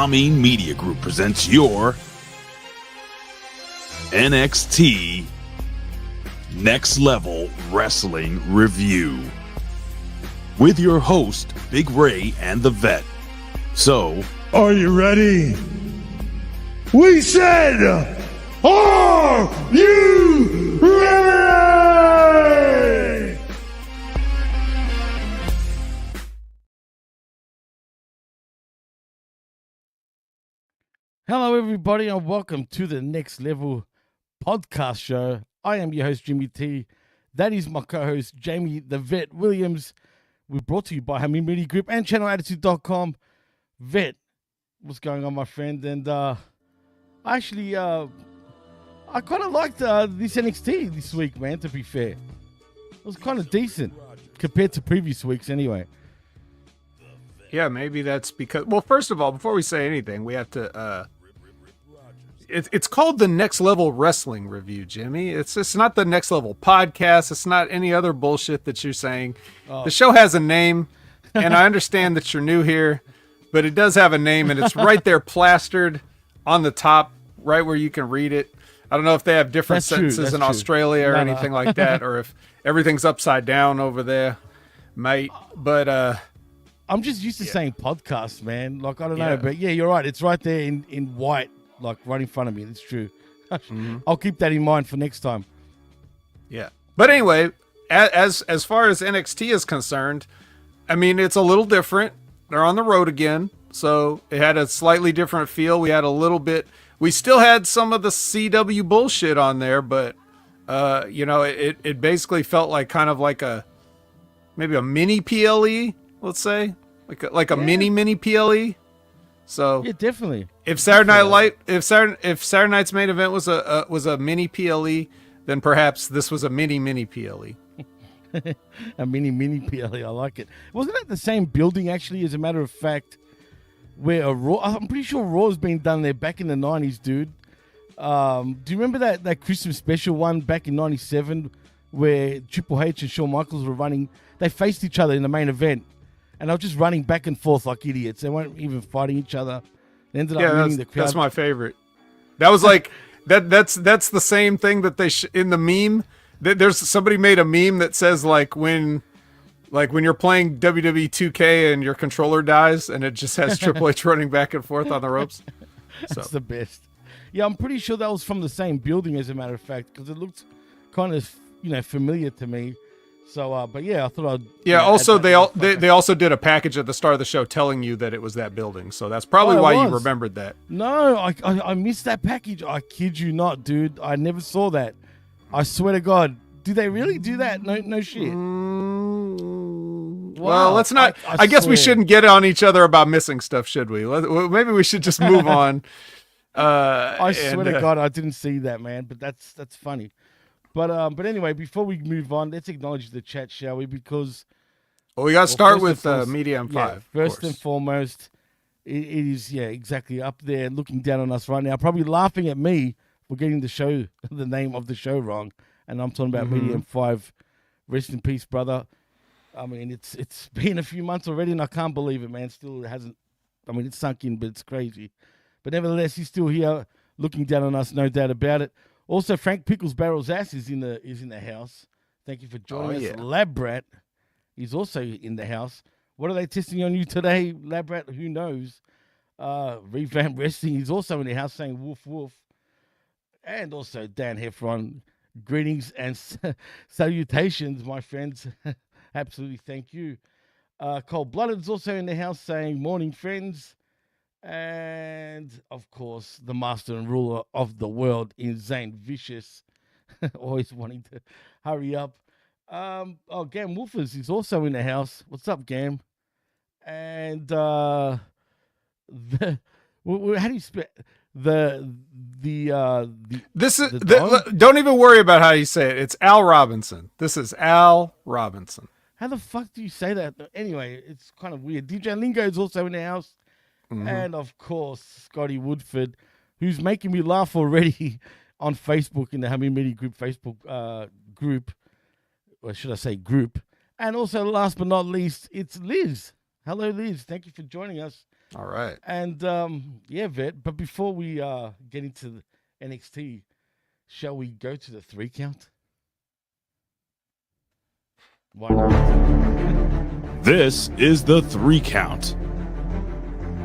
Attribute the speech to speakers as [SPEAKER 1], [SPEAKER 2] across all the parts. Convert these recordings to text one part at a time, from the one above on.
[SPEAKER 1] Amin Media Group presents your NXT Next Level Wrestling Review with your host, Big Ray and the Vet. So,
[SPEAKER 2] are you ready? We said, are you ready?
[SPEAKER 3] Hello, everybody, and welcome to the Next Level podcast show. I am your host, Jimmy T. That is my co-host, Jamie the Vet Williams. We're brought to you by Amin Media Group and channelattitude.com. Vet, what's going on, my friend? And I kind of liked this NXT this week, man, to be fair. It was kind of decent compared to previous weeks anyway.
[SPEAKER 4] Yeah, maybe that's because... Well, first of all, before we say anything, we have to... It's called the Next Level Wrestling Review, Jimmy. It's not the Next Level Podcast. It's not any other bullshit that you're saying. Oh. The show has a name, and I understand that you're new here, but it does have a name, and it's right there plastered on the top, right where you can read it. I don't know if they have different sentences in Australia or anything like that, or if everything's upside down over there, mate. But...
[SPEAKER 3] I'm just used to saying podcast, man. Like, I don't know, but yeah, you're right. It's right there in white, like right in front of me. It's true. Mm-hmm. I'll keep that in mind for next time.
[SPEAKER 4] Yeah. But anyway, as far as NXT is concerned, I mean, it's a little different. They're on the road again, so it had a slightly different feel. We had a little bit, we still had some of the CW bullshit on there, but, it basically felt like kind of like maybe a mini PLE, let's say. Like a mini PLE. So
[SPEAKER 3] yeah, definitely.
[SPEAKER 4] If Saturday Night's main event was a mini PLE, then perhaps this was a mini PLE.
[SPEAKER 3] A mini PLE. I like it. Wasn't that the same building actually? As a matter of fact, where I'm pretty sure Raw's been done there back in the 90s, dude. Do you remember that Christmas special one back in 97 where Triple H and Shawn Michaels were running? They faced each other in the main event. And they were just running back and forth like idiots. They weren't even fighting each other. They ended up winning the crowd.
[SPEAKER 4] That's my favorite. That was like that's the same thing that they in the meme. There's somebody made a meme that says like when you're playing WWE 2K and your controller dies and it just has Triple H running back and forth on the ropes.
[SPEAKER 3] That's the best. Yeah, I'm pretty sure that was from the same building, as a matter of fact, because it looked kind of familiar to me. So, but yeah, I thought I'd...
[SPEAKER 4] Yeah, also, they also did a package at the start of the show telling you that it was that building. So that's probably why you remembered that.
[SPEAKER 3] No, I missed that package. I kid you not, dude. I never saw that. I swear to God. Did they really do that? No shit.
[SPEAKER 4] Wow. Well, let's not... I guess we shouldn't get on each other about missing stuff, should we? Maybe we should just move on.
[SPEAKER 3] I swear to God, I didn't see that, man. But that's funny. But anyway, before we move on, let's acknowledge the chat, shall we? Because
[SPEAKER 4] we got to start with Media M5.
[SPEAKER 3] Yeah, first and foremost, it is exactly up there, looking down on us right now, probably laughing at me for getting the name of the show wrong, and I'm talking about Media M5. Rest in peace, brother. I mean, it's been a few months already, and I can't believe it, man. Still, it hasn't. I mean, it's sunk in, but it's crazy. But nevertheless, he's still here, looking down on us, no doubt about it. Also, Frank Pickles Barrel's ass is in the house. Thank you for joining us. Labrat is also in the house. What are they testing on you today, Labrat? Who knows? Revamp Wrestling is also in the house saying woof woof. And also Dan Heffron. Greetings and salutations, my friends. Absolutely, thank you. Cold Blooded is also in the house saying morning, friends. And, of course, the master and ruler of the world in Zane Vicious, always wanting to hurry up. Gam Wolfers is also in the house. What's up, Gam? And how do you spell don't
[SPEAKER 4] even worry about how you say it. It's Al Robinson. This is Al Robinson.
[SPEAKER 3] How the fuck do you say that? Anyway, it's kind of weird. DJ Lingo is also in the house. Mm-hmm. And, of course, Scotty Woodford, who's making me laugh already on Facebook, in the Amin Media Group Facebook group. Or should I say group. And also, last but not least, it's Liz. Hello, Liz. Thank you for joining us.
[SPEAKER 4] All right.
[SPEAKER 3] And yeah, Vet. But before we get into the NXT, shall we go to the 3 count? Why not?
[SPEAKER 1] This is the 3 count.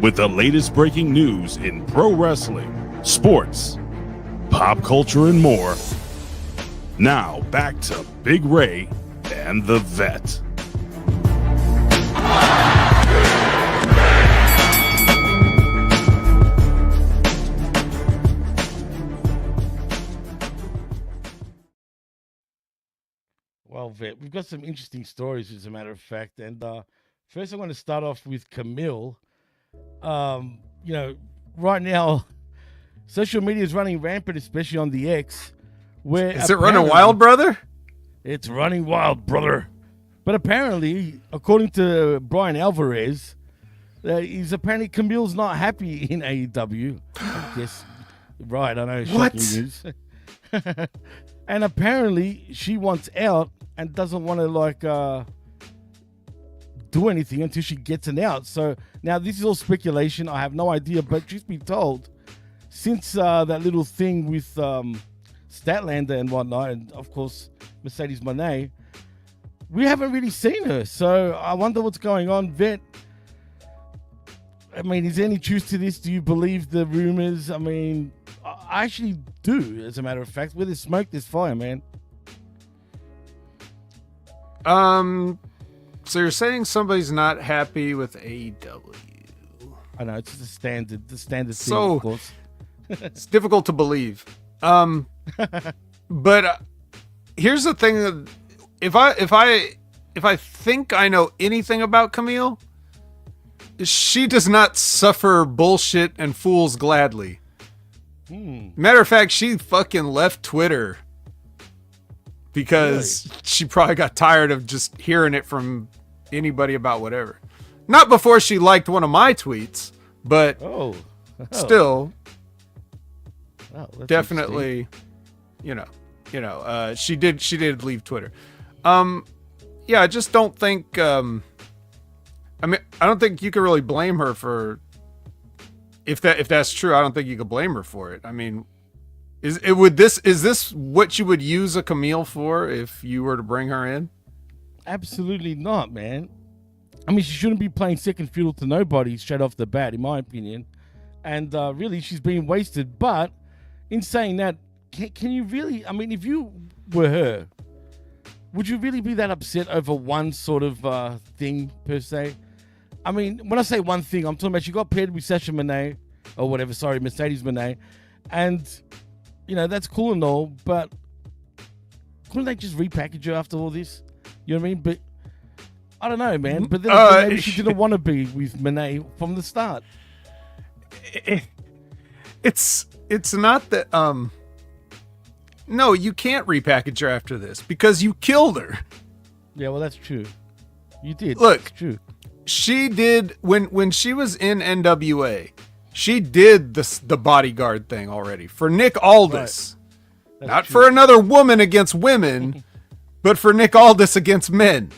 [SPEAKER 1] With the latest breaking news in pro wrestling, sports, pop culture, and more. Now back to Big Ray and the Vet.
[SPEAKER 3] Well, Vet, we've got some interesting stories, as a matter of fact. And first, I'm going to start off with Camille. You know, right now, social media is running rampant, especially on the X. Where
[SPEAKER 4] is it running wild, brother?
[SPEAKER 3] It's running wild, brother. But apparently, according to Brian Alvarez, he's apparently Camille's not happy in AEW. I guess, right? I know, shocking news. And apparently, she wants out and doesn't want to do anything until she gets an out. So now this is all speculation. I have no idea, but truth be told, since that little thing with Statlander and whatnot, and of course Mercedes Moné, we haven't really seen her. So I wonder what's going on. Vet, I mean, is there any truth to this? Do you believe the rumors? I mean, I actually do, as a matter of fact. Where there's smoke, there's fire, man.
[SPEAKER 4] So you're saying somebody's not happy with AEW?
[SPEAKER 3] I know, it's the standard thing,
[SPEAKER 4] So,
[SPEAKER 3] of course.
[SPEAKER 4] it's difficult to believe. But here's the thing: if I think I know anything about Camille, she does not suffer bullshit and fools gladly. Matter of fact, she fucking left Twitter because she probably got tired of just hearing it from anybody about whatever. Not before she liked one of my tweets, but still, definitely, she did leave Twitter. Yeah, I just don't think. I mean, I don't think you can really blame her for. If that's true, I don't think you could blame her for it. I mean, is this what you would use a Camille for if you were to bring her in?
[SPEAKER 3] Absolutely not, man. I mean, she shouldn't be playing second fiddle to nobody straight off the bat, in my opinion. And really, she's being wasted. But in saying that, can you really? I mean, if you were her, would you really be that upset over one sort of thing per se? I mean, when I say one thing, I'm talking about she got paired with Sasha Moné, or whatever, sorry, Mercedes Moné. And, that's cool and all, but couldn't they just repackage her after all this? You know what I mean? But, I don't know, man. But then maybe she didn't want to be with Moné from the start.
[SPEAKER 4] It's not that, no, you can't repackage her after this, because you killed her.
[SPEAKER 3] Yeah, well, that's true. You did.
[SPEAKER 4] Look.
[SPEAKER 3] It's true.
[SPEAKER 4] She did when she was in NWA, she did the bodyguard thing already for Nick Aldis. Right. Not true. For another woman against women, but for Nick Aldis against men.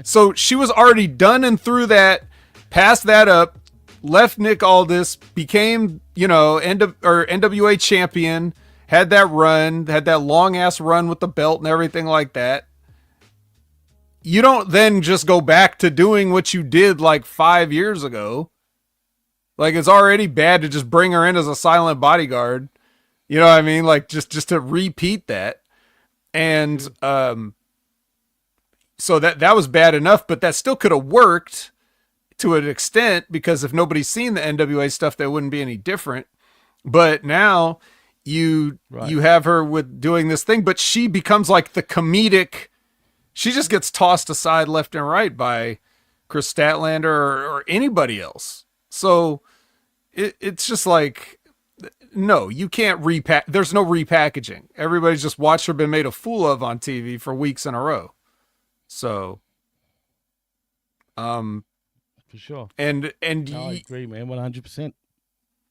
[SPEAKER 4] So she was already done and through that, passed that up, left Nick Aldis, became, NWA champion, had that long ass run with the belt and everything like that. You don't then just go back to doing what you did like 5 years ago. Like, it's already bad to just bring her in as a silent bodyguard. You know what I mean? Like, just to repeat that. And so that was bad enough, but that still could have worked to an extent, because if nobody's seen the NWA stuff, that wouldn't be any different. But now you have her with doing this thing, but she becomes like the comedic. She just gets tossed aside left and right by Chris Statlander or anybody else. So it's just like, no, you can't there's no repackaging. Everybody's just watched her been made a fool of on TV for weeks in a row. So,
[SPEAKER 3] for sure.
[SPEAKER 4] And
[SPEAKER 3] no, I agree, man, 100%.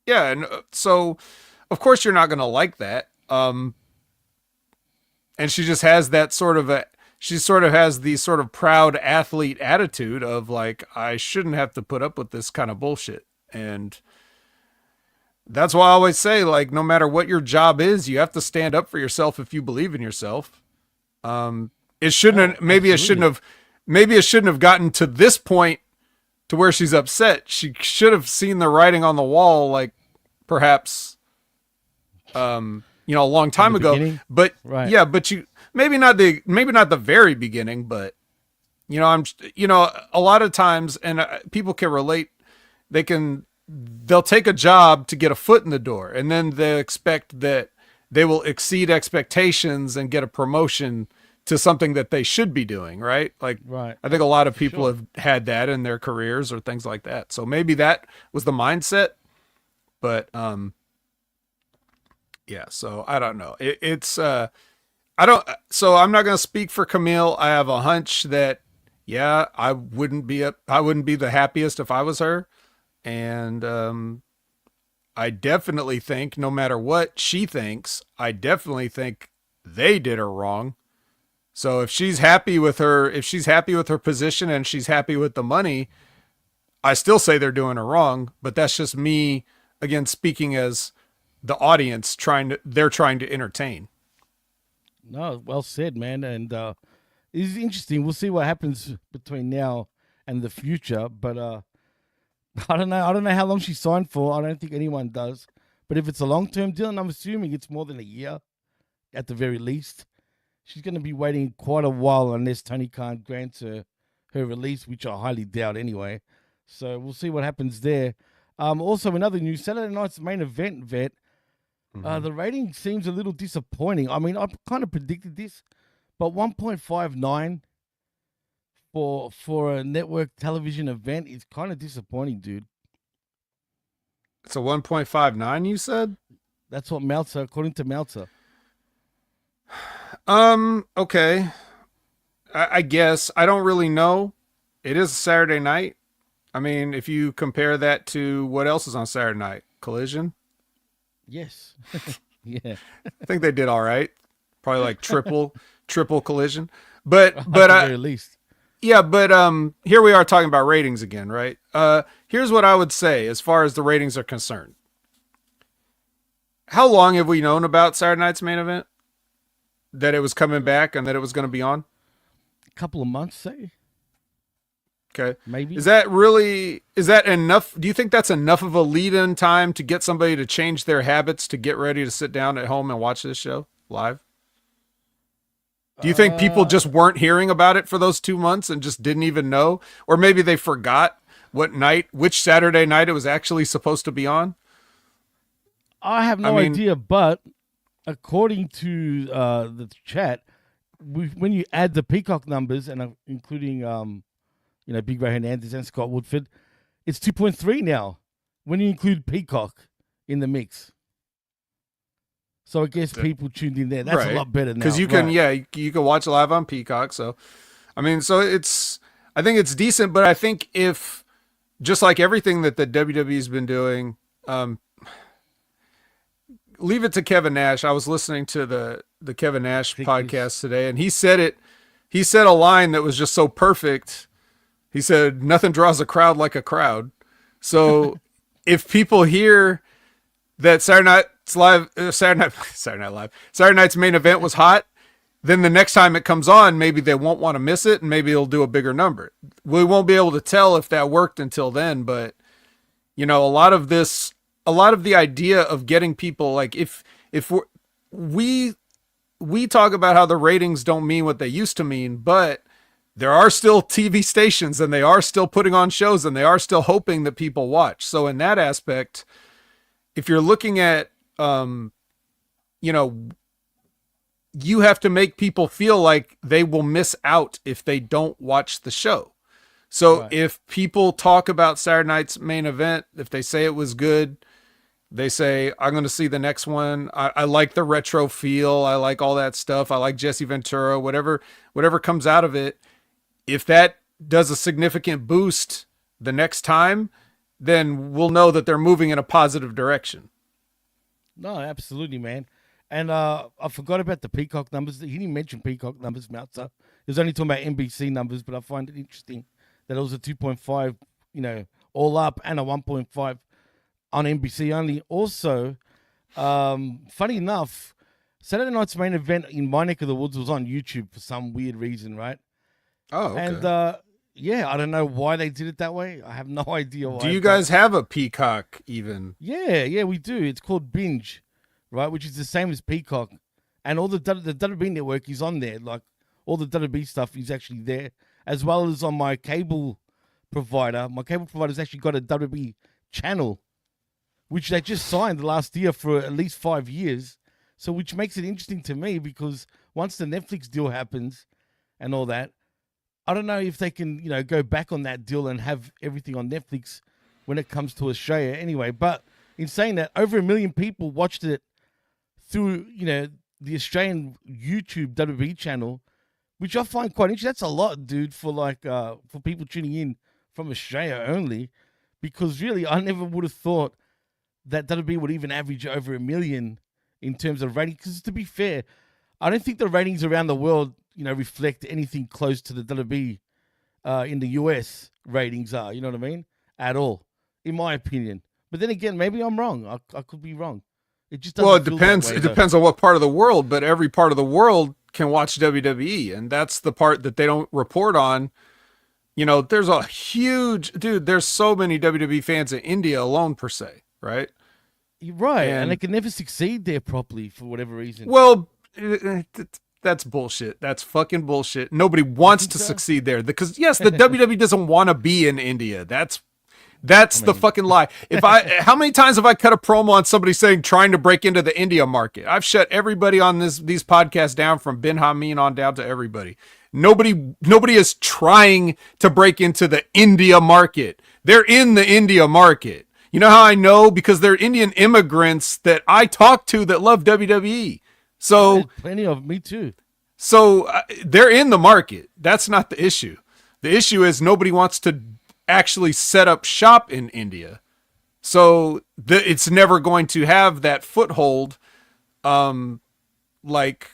[SPEAKER 4] Yeah, and so of course you're not going to like that. And she just has that sort of she sort of has the sort of proud athlete attitude of like, I shouldn't have to put up with this kind of bullshit. And that's why I always say, like, no matter what your job is, you have to stand up for yourself if you believe in yourself. It shouldn't, maybe it shouldn't have gotten to this point to where she's upset. She should have seen the writing on the wall, like perhaps, a long time ago,
[SPEAKER 3] beginning?
[SPEAKER 4] but
[SPEAKER 3] Right.
[SPEAKER 4] yeah, but maybe not the very beginning, but a lot of times, and people can relate, they'll take a job to get a foot in the door, and then they expect that they will exceed expectations and get a promotion to something that they should be doing, right? Like,
[SPEAKER 3] Right.
[SPEAKER 4] I think a lot of people have had that in their careers or things like that. So maybe that was the mindset, but yeah. So I don't know. So I'm not going to speak for Camille. I have a hunch that, yeah, I wouldn't be the happiest if I was her. And I definitely think, no matter what she thinks, I definitely think they did her wrong. So if she's happy with her position and she's happy with the money, I still say they're doing her wrong, but that's just me, again, speaking as the audience they're trying to entertain.
[SPEAKER 3] No, well said, man. And it's interesting. We'll see what happens between now and the future. But I don't know. I don't know how long she signed for. I don't think anyone does. But if it's a long-term deal, and I'm assuming it's more than a year at the very least, she's going to be waiting quite a while unless Tony Khan grants her release, which I highly doubt anyway. So we'll see what happens there. Also, another news, Saturday night's main event, Vet. The rating seems a little disappointing. I mean, I kind of predicted this, but 1.59 for a network television event is kind of disappointing, dude.
[SPEAKER 4] It's a 1.59, you said?
[SPEAKER 3] That's what Meltzer, according to Meltzer.
[SPEAKER 4] Okay. I guess. I don't really know. It is a Saturday night. I mean, if you compare that to what else is on Saturday night, Collision.
[SPEAKER 3] Yes. Yeah.
[SPEAKER 4] I think they did all right. Probably like triple Collision. But
[SPEAKER 3] At the very least.
[SPEAKER 4] yeah, but here we are talking about ratings again, right? Here's what I would say as far as the ratings are concerned. How long have we known about Saturday night's main event? That it was coming back and that it was going to be on?
[SPEAKER 3] A couple of months, say.
[SPEAKER 4] Okay.
[SPEAKER 3] Maybe.
[SPEAKER 4] Is that enough? Do you think that's enough of a lead-in time to get somebody to change their habits to get ready to sit down at home and watch this show live? Do you think people just weren't hearing about it for those 2 months and just didn't even know? Or maybe they forgot which Saturday night it was actually supposed to be on?
[SPEAKER 3] I have no idea, but according to the chat, when you add the Peacock numbers, and including Big Ray Hernandez and Scott Woodford, it's 2.3 now when you include Peacock in the mix. So I guess people tuned in there. That's
[SPEAKER 4] right.
[SPEAKER 3] A lot better now.
[SPEAKER 4] Because you can watch live on Peacock. So, I mean, I think it's decent, but I think if, just like everything that the WWE's been doing, leave it to Kevin Nash. I was listening to the Kevin Nash podcast today, and he said a line that was just so perfect. He said, "Nothing draws a crowd like a crowd." So if people hear that Saturday night's main event was hot, then the next time it comes on, maybe they won't want to miss it, and maybe it'll do a bigger number. We won't be able to tell if that worked until then, but a lot of the idea of getting people, like if we talk about how the ratings don't mean what they used to mean, but there are still TV stations and they are still putting on shows and they are still hoping that people watch. So in that aspect, if you're looking at, you have to make people feel like they will miss out if they don't watch the show. So
[SPEAKER 3] Right.
[SPEAKER 4] If people talk about Saturday night's main event, if they say it was good, they say, I'm going to see the next one. I like the retro feel. I like all that stuff. I like Jesse Ventura, whatever comes out of it. If that does a significant boost the next time, then we'll know that they're moving in a positive direction.
[SPEAKER 3] No, absolutely, man. And I forgot about the Peacock numbers. He didn't mention Peacock numbers, Meltzer. He was only talking about NBC numbers, but I find it interesting that it was a 2.5, all up, and a 1.5 on NBC only. Also, funny enough, Saturday night's main event in my neck of the woods was on YouTube for some weird reason, right?
[SPEAKER 4] Oh, okay.
[SPEAKER 3] And yeah, I don't know why they did it that way. I have no idea why.
[SPEAKER 4] Do you guys have a Peacock even?
[SPEAKER 3] Yeah, we do. It's called Binge, right? Which is the same as Peacock. And all the WWE network is on there. Like, all the WWE stuff is actually there, as well as on my cable provider. My cable provider's actually got a WWE channel, which they just signed last year for at least 5 years. So, which makes it interesting to me, because once the Netflix deal happens and all that, I don't know if they can, go back on that deal and have everything on Netflix when it comes to Australia anyway. But in saying that, over 1 million people watched it through, the Australian YouTube WWE channel, which I find quite interesting. That's a lot, dude, for for people tuning in from Australia only, because really I never would have thought that WWE would even average over 1 million in terms of ratings. Because to be fair, I don't think the ratings around the world, reflect anything close to the WWE in the US ratings are, you know what I mean? At all, in my opinion. But then again, maybe I'm wrong. I could be wrong. It just doesn't.
[SPEAKER 4] Well, it
[SPEAKER 3] feel
[SPEAKER 4] depends.
[SPEAKER 3] that way,
[SPEAKER 4] It depends on what part of the world, but every part of the world can watch WWE, and that's the part that they don't report on. There's a huge there's so many WWE fans in India alone, per se, right?
[SPEAKER 3] You're right, and they can never succeed there properly for whatever reason.
[SPEAKER 4] Well, that's bullshit. That's fucking bullshit. Nobody wants to succeed there, because yes, the WWE doesn't want to be in India. That's the fucking lie. How many times have I cut a promo on somebody saying trying to break into the India market? I've shut everybody on these podcasts down, from Ben Hameen on down to everybody. Nobody is trying to break into the India market. They're in the India market. You know how I know? Because they're Indian immigrants that I talk to that love WWE. So
[SPEAKER 3] there's plenty of me too.
[SPEAKER 4] So they're in the market. That's not the issue. The issue is nobody wants to actually set up shop in India. So it's never going to have that foothold like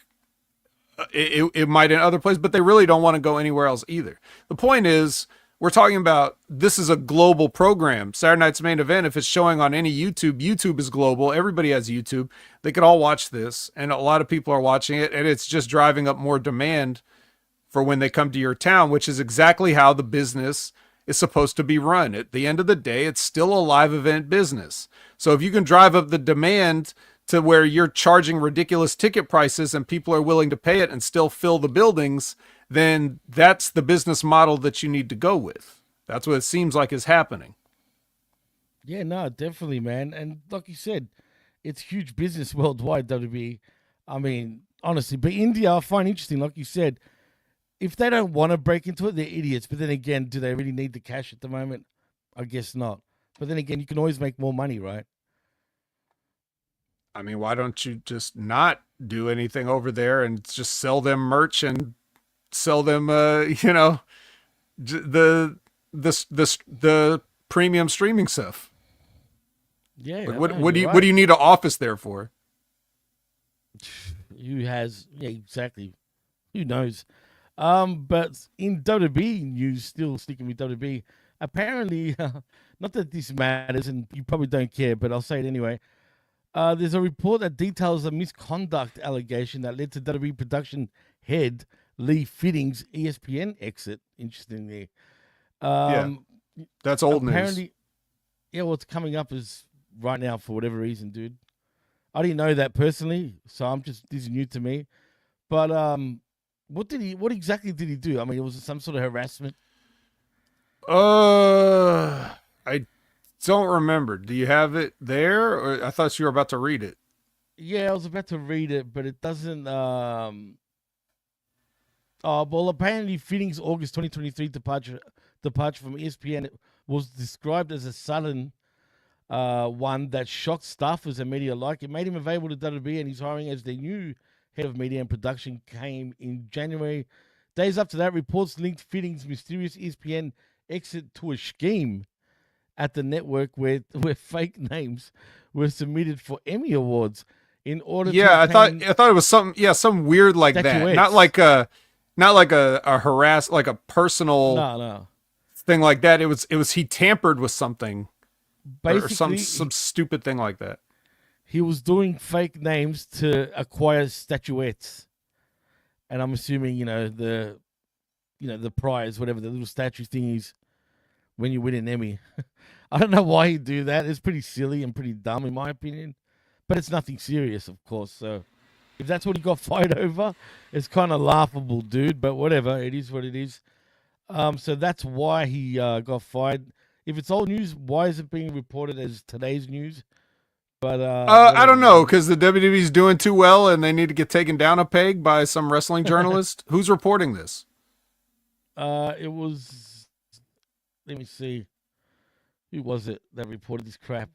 [SPEAKER 4] it might in other places, but they really don't want to go anywhere else either. The point is, we're talking about, this is a global program. Saturday Night's Main Event, if it's showing on any YouTube is global. Everybody has YouTube. They could all watch this, and a lot of people are watching it, and it's just driving up more demand for when they come to your town, which is exactly how the business is supposed to be run. At the end of the day, it's still a live event business. So if you can drive up the demand to where you're charging ridiculous ticket prices and people are willing to pay it and still fill the buildings, then that's the business model that you need to go with. That's what it seems like is happening.
[SPEAKER 3] Yeah, no, definitely, man. And like you said, it's huge business worldwide, WWE. I mean, honestly, but India I find interesting, like you said. If they don't want to break into it, they're idiots. But then again, do they really need the cash at the moment? I guess not. But then again, you can always make more money, right?
[SPEAKER 4] I mean, why don't you just not do anything over there and just sell them merch and sell them, the premium streaming stuff?
[SPEAKER 3] Yeah.
[SPEAKER 4] Like, what do you need an office there for?
[SPEAKER 3] Yeah, exactly. Who knows? But in WWE news, still sticking with WWE, apparently, not that this matters and you probably don't care, but I'll say it anyway. There's a report that details a misconduct allegation that led to WWE production head Lee Fitting's ESPN exit. Interestingly.
[SPEAKER 4] That's old news.
[SPEAKER 3] Yeah, well, it's coming up as right now for whatever reason, dude. I didn't know that personally, so this is new to me. But what exactly did he do? I mean, was it some sort of harassment?
[SPEAKER 4] I don't remember. Do you have it there? Or I thought you were about to read it.
[SPEAKER 3] Yeah, I was about to read it, but it doesn't. Well, apparently, Fitting's August 2023 departure from ESPN was described as a sudden one that shocked staffers and media alike. It made him available to WWE, and his hiring as their new head of media and production came in January. Days after that, reports linked Fitting's mysterious ESPN exit to a scheme at the network where fake names were submitted for Emmy Awards. in order to
[SPEAKER 4] I
[SPEAKER 3] obtain
[SPEAKER 4] thought it was some weird like that.
[SPEAKER 3] statuettes.
[SPEAKER 4] Not like a harass, like a personal
[SPEAKER 3] No.
[SPEAKER 4] thing like that. It was he tampered with something or
[SPEAKER 3] Basically,
[SPEAKER 4] some stupid thing like that.
[SPEAKER 3] he was doing fake names to acquire statuettes, and I'm assuming the prize, whatever the little statue thingies when you win an Emmy. I don't know why he'd do that. It's pretty silly and pretty dumb in my opinion, but it's nothing serious, of course. So if that's what he got fired over, it's kind of laughable, dude. But whatever, it is what it is. So that's why he got fired. If it's old news, why is it being reported as today's news? But
[SPEAKER 4] I don't know, because the WWE's doing too well and they need to get taken down a peg by some wrestling journalist. Who's reporting this?
[SPEAKER 3] It was. Let me see. Who was it that reported this crap?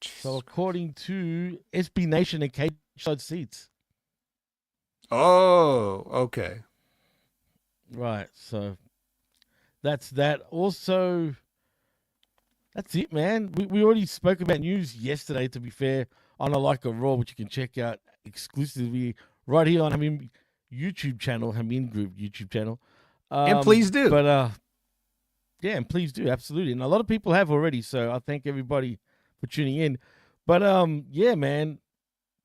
[SPEAKER 3] So according to SB Nation and Cage Side Seats.
[SPEAKER 4] Oh, okay.
[SPEAKER 3] Right. So that's that. Also, that's it, man. We already spoke about news yesterday, to be fair, on a Like a Raw, which you can check out exclusively right here on YouTube channel, Hamin Group YouTube channel.
[SPEAKER 4] And please do.
[SPEAKER 3] But yeah, and please do, absolutely. And a lot of people have already, so I thank everybody for tuning in. But yeah, man,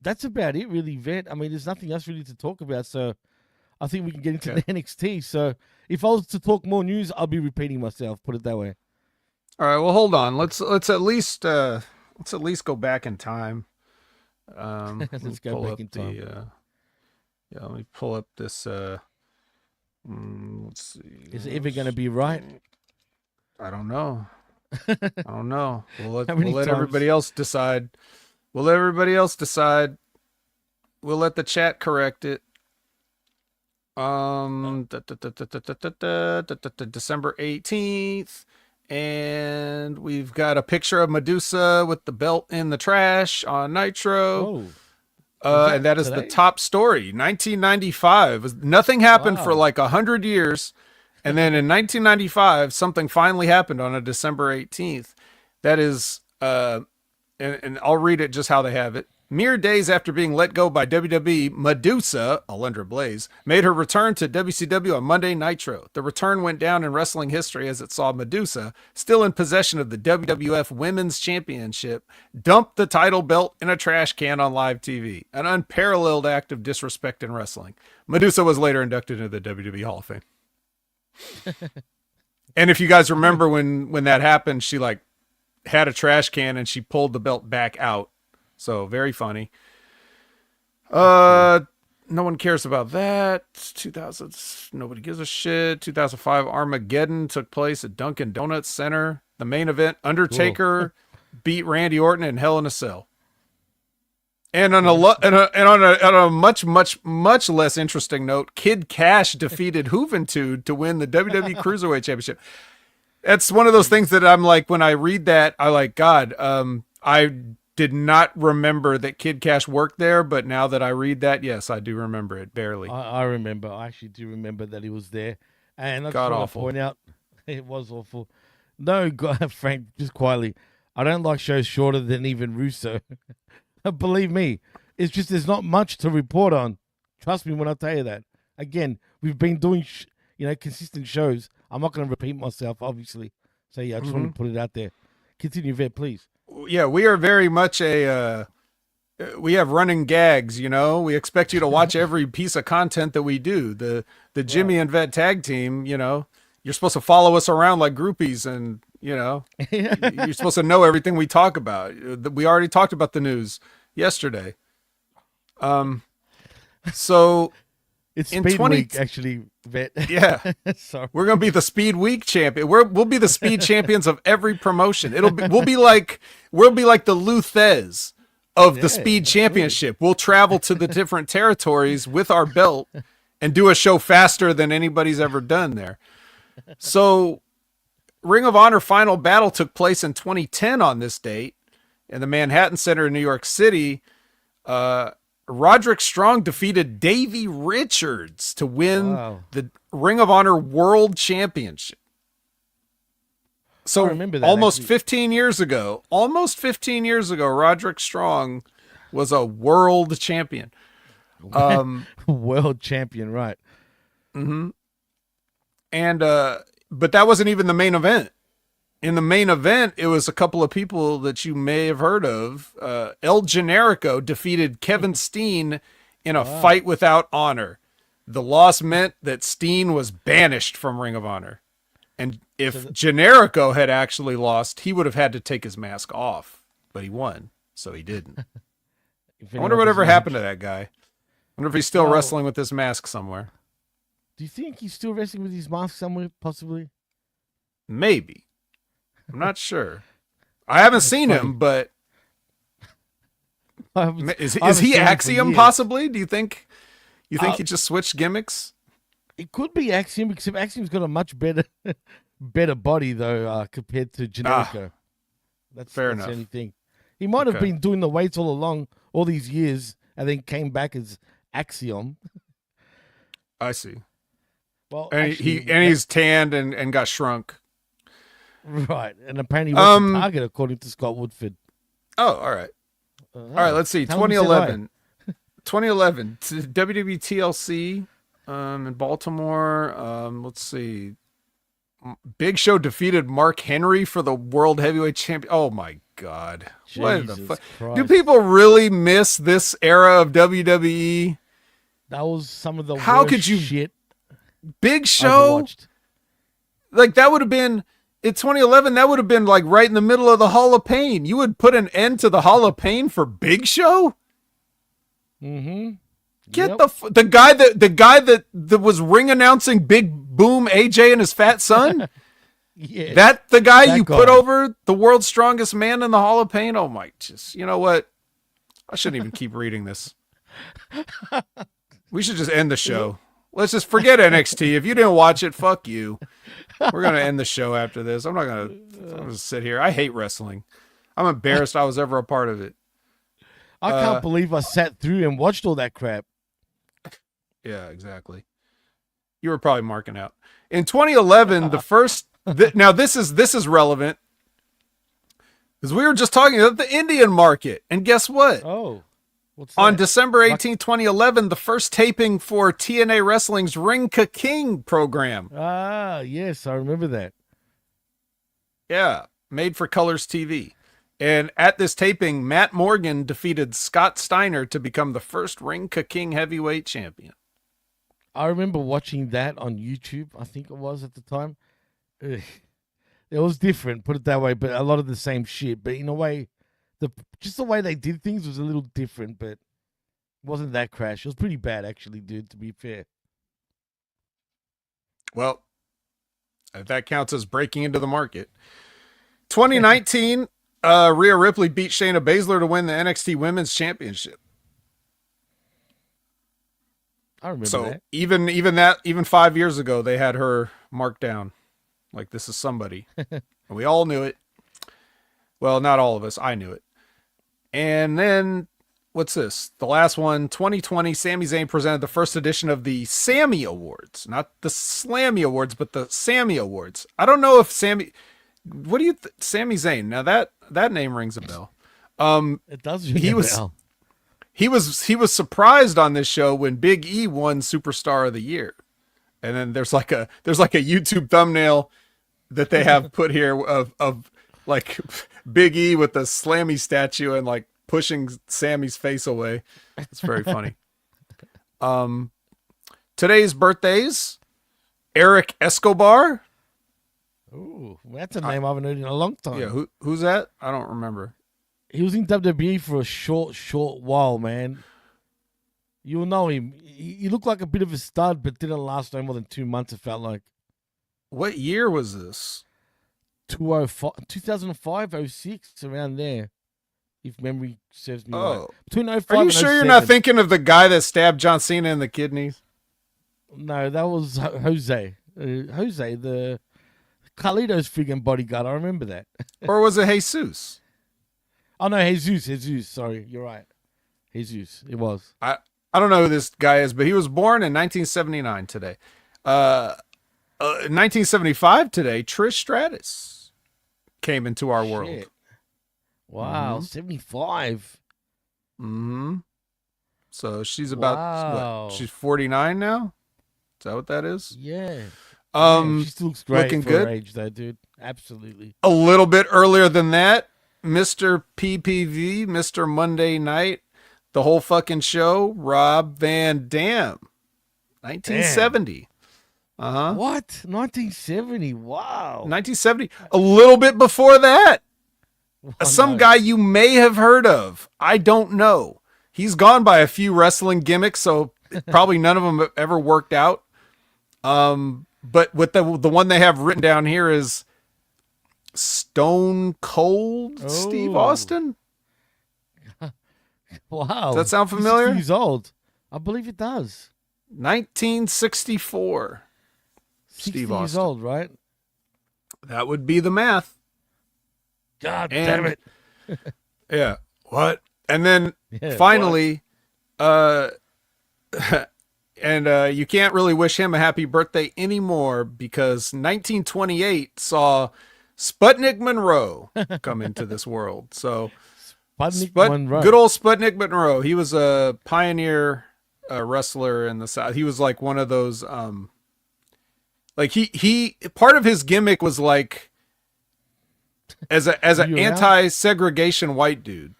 [SPEAKER 3] that's about it, really, Vet. There's nothing else really to talk about, so I think we can get into the NXT. So if I was to talk more news, I'll be repeating myself. Put it that way.
[SPEAKER 4] All right. Well, hold on. Let's at least go back in time.
[SPEAKER 3] Let's go back in time.
[SPEAKER 4] Let me pull up this. Let's see.
[SPEAKER 3] Is it ever going to be right?
[SPEAKER 4] I don't know. We'll let everybody else decide. We'll let the chat correct it. December 18th. And we've got a picture of Medusa with the belt in the trash on Nitro. And that is today? The top story. 1995. Nothing happened for like 100 years. And then in 1995, something finally happened on a December 18th. That is, and I'll read it just how they have it. Mere days after being let go by WWE, Medusa, Alundra Blaze, made her return to WCW on Monday Nitro. The return went down in wrestling history as it saw Medusa, still in possession of the WWF Women's Championship, dump the title belt in a trash can on live TV. An unparalleled act of disrespect in wrestling. Medusa was later inducted into the WWE Hall of Fame. And if you guys remember when that happened, she had a trash can and she pulled the belt back out. So very funny. No one cares about that. 2000, nobody gives a shit. 2005 Armageddon took place at Dunkin' Donuts Center. The main event, Undertaker beat Randy Orton in Hell in a Cell. And on a much less interesting note, Kid Cash defeated Juventud to win the WWE Cruiserweight Championship. That's one of those things that I'm like, when I read that, I like, God, I did not remember that Kid Cash worked there, but now that I read that, yes, I do remember it barely.
[SPEAKER 3] I remember. I actually do remember that he was there. And I just want to point out, it was awful. No, God, Frank, just quietly, I don't like shows shorter than even Russo. Believe me, it's just there's not much to report on. Trust me when I tell you that. Again, we've been doing consistent shows. I'm not going to repeat myself, obviously. So yeah, I just want to put it out there. Continue, Vet, please.
[SPEAKER 4] Yeah, we are very much we have running gags, We expect you to watch every piece of content that we do. The Jimmy and Vet tag team, you're supposed to follow us around like groupies and, you're supposed to know everything we talk about. We already talked about the news yesterday. So
[SPEAKER 3] it's Speed Week, actually, Vet.
[SPEAKER 4] Yeah.
[SPEAKER 3] Sorry.
[SPEAKER 4] We're going to be the Speed Week champion. We'll be the speed champions of every promotion. We'll be like the Luthez of the Speed Championship. We'll travel to the different territories with our belt and do a show faster than anybody's ever done there. So Ring of Honor Final Battle took place in 2010 on this date in the Manhattan Center in New York City. Roderick Strong defeated Davey Richards to win the Ring of Honor World Championship. So
[SPEAKER 3] I remember that,
[SPEAKER 4] almost
[SPEAKER 3] actually.
[SPEAKER 4] 15 years ago, Roderick Strong was a world champion.
[SPEAKER 3] World champion, right?
[SPEAKER 4] Mm-hmm. And but that wasn't even the main event. In the main event, it was a couple of people that you may have heard of. El Generico defeated Kevin Steen in a fight without honor. The loss meant that Steen was banished from Ring of Honor. And if Generico had actually lost, he would have had to take his mask off. But he won, so he didn't. I wonder whatever happened to that guy. I wonder if he's still wrestling with this mask somewhere.
[SPEAKER 3] Do you think he's still wrestling with his mask somewhere, possibly?
[SPEAKER 4] Maybe. I'm not sure. I haven't seen him, but is he Axiom possibly? Do you think he just switched gimmicks?
[SPEAKER 3] It could be Axiom, except Axiom's got a much better body though compared to Generico. That's
[SPEAKER 4] fair
[SPEAKER 3] that's
[SPEAKER 4] enough.
[SPEAKER 3] The only thing. He might have been doing the weights all along, all these years, and then came back as Axiom.
[SPEAKER 4] I see.
[SPEAKER 3] Well,
[SPEAKER 4] and
[SPEAKER 3] actually,
[SPEAKER 4] he's tanned and got shrunk.
[SPEAKER 3] Right, and apparently he went to Target, according to Scott Woodford.
[SPEAKER 4] Oh, all right. All right, let's see. 2011. 2011, WWE TLC in Baltimore. Let's see. Big Show defeated Mark Henry for the World Heavyweight Champion. Oh, my God. What the fuck? Do people really miss this era of WWE?
[SPEAKER 3] That was some of the worst shit.
[SPEAKER 4] Big Show? Like, that would have been... In 2011, that would have been like right in the middle of the Hall of Pain. You would put an end to the Hall of Pain for Big Show?
[SPEAKER 3] Mm-hmm.
[SPEAKER 4] Get the guy that was ring announcing Big Boom AJ and his fat son?
[SPEAKER 3] Yeah.
[SPEAKER 4] That the guy you put over the world's strongest man in the Hall of Pain? Oh my, you know what? I shouldn't even keep reading this. We should just end the show. Let's just forget NXT. If you didn't watch it, fuck you. We're going to end the show after this. I'm going to sit here. I hate wrestling. I'm embarrassed I was ever a part of it.
[SPEAKER 3] I can't believe I sat through and watched all that crap.
[SPEAKER 4] Yeah, exactly. You were probably marking out. In 2011, the first... now, this is relevant. Because we were just talking about the Indian market. And guess what?
[SPEAKER 3] Oh. What's that?
[SPEAKER 4] On December 18, 2011, the first taping for TNA Wrestling's Ring Ka King program.
[SPEAKER 3] Ah, yes, I remember that.
[SPEAKER 4] Yeah, made for Colors TV. And at this taping, Matt Morgan defeated Scott Steiner to become the first Ring Ka King heavyweight champion.
[SPEAKER 3] I remember watching that on YouTube, I think it was at the time. Ugh. It was different, put it that way, but a lot of the same shit. But in a way... Just the way they did things was a little different, but it wasn't that crash. It was pretty bad, actually, dude, to be fair.
[SPEAKER 4] Well, if that counts as breaking into the market. 2019, Rhea Ripley beat Shayna Baszler to win the NXT Women's Championship.
[SPEAKER 3] I remember that.
[SPEAKER 4] Even 5 years ago, they had her marked down. Like, this is somebody. And we all knew it. Well, not all of us. I knew it. And then, what's this? The last one, 2020, Sami Zayn presented the first edition of the Sammy Awards. Not the Slammy Awards, but the Sammy Awards. I don't know if Sammy... What do you... Sami Zayn. Now, that name rings a bell.
[SPEAKER 3] It does ring a bell.
[SPEAKER 4] He was surprised on this show when Big E won Superstar of the Year. And then there's like a YouTube thumbnail that they have put here of like Big E with the Slammy statue and like pushing Sammy's face away. It's very funny. Today's birthdays: Eric Escobar.
[SPEAKER 3] Ooh, that's a name I haven't heard in a long time.
[SPEAKER 4] Yeah, who's that? I don't remember.
[SPEAKER 3] He was in WWE for a short while, man. You'll know him. He looked like a bit of a stud, but didn't last no more than 2 months, it felt like.
[SPEAKER 4] What year was this?
[SPEAKER 3] 2005, 06, around there, if memory serves me right. Between 05
[SPEAKER 4] Are you
[SPEAKER 3] and
[SPEAKER 4] sure
[SPEAKER 3] 07.
[SPEAKER 4] you're not thinking of the guy that stabbed John Cena in the kidneys?
[SPEAKER 3] No, that was Jose. Jose, the Carlito's friggin' bodyguard. I remember that.
[SPEAKER 4] Or was it Jesus?
[SPEAKER 3] Oh, no, Jesus. Sorry, you're right. Jesus, it was.
[SPEAKER 4] I don't know who this guy is, but he was born in 1979 today. 1975 today, Trish Stratus came into our world.
[SPEAKER 3] Wow, 75.
[SPEAKER 4] Mm-hmm. So she's about
[SPEAKER 3] Wow.
[SPEAKER 4] what? She's 49 now. Is that what that is?
[SPEAKER 3] Yeah. She still looks great
[SPEAKER 4] looking
[SPEAKER 3] for
[SPEAKER 4] good.
[SPEAKER 3] her age, though, dude. Absolutely.
[SPEAKER 4] A little bit earlier than that, Mr. PPV, Mr. Monday Night, the whole fucking show, Rob Van Dam, 1970.
[SPEAKER 3] What? 1970. Wow.
[SPEAKER 4] 1970. A little bit before that,
[SPEAKER 3] Oh,
[SPEAKER 4] some
[SPEAKER 3] no.
[SPEAKER 4] guy you may have heard of. I don't know. He's gone by a few wrestling gimmicks, so probably none of them have ever worked out. But with the one they have written down here is Stone Cold Steve
[SPEAKER 3] Oh.
[SPEAKER 4] Austin.
[SPEAKER 3] Wow.
[SPEAKER 4] Does that sound
[SPEAKER 3] He's
[SPEAKER 4] familiar?
[SPEAKER 3] 60 years old. I believe it does.
[SPEAKER 4] 1964.
[SPEAKER 3] 60
[SPEAKER 4] Steve
[SPEAKER 3] years
[SPEAKER 4] Austin.
[SPEAKER 3] old, right?
[SPEAKER 4] That would be the math.
[SPEAKER 3] God
[SPEAKER 4] And-
[SPEAKER 3] damn it.
[SPEAKER 4] Yeah. What? And then
[SPEAKER 3] Yeah,
[SPEAKER 4] finally, and you can't really wish him a happy birthday anymore because 1928 saw Sputnik Monroe come into this world. So
[SPEAKER 3] Monroe.
[SPEAKER 4] good old Sputnik Monroe. He was a pioneer wrestler in the South. He was like one of those, like he part of his gimmick was like as an
[SPEAKER 3] You around?
[SPEAKER 4] anti-segregation white dude.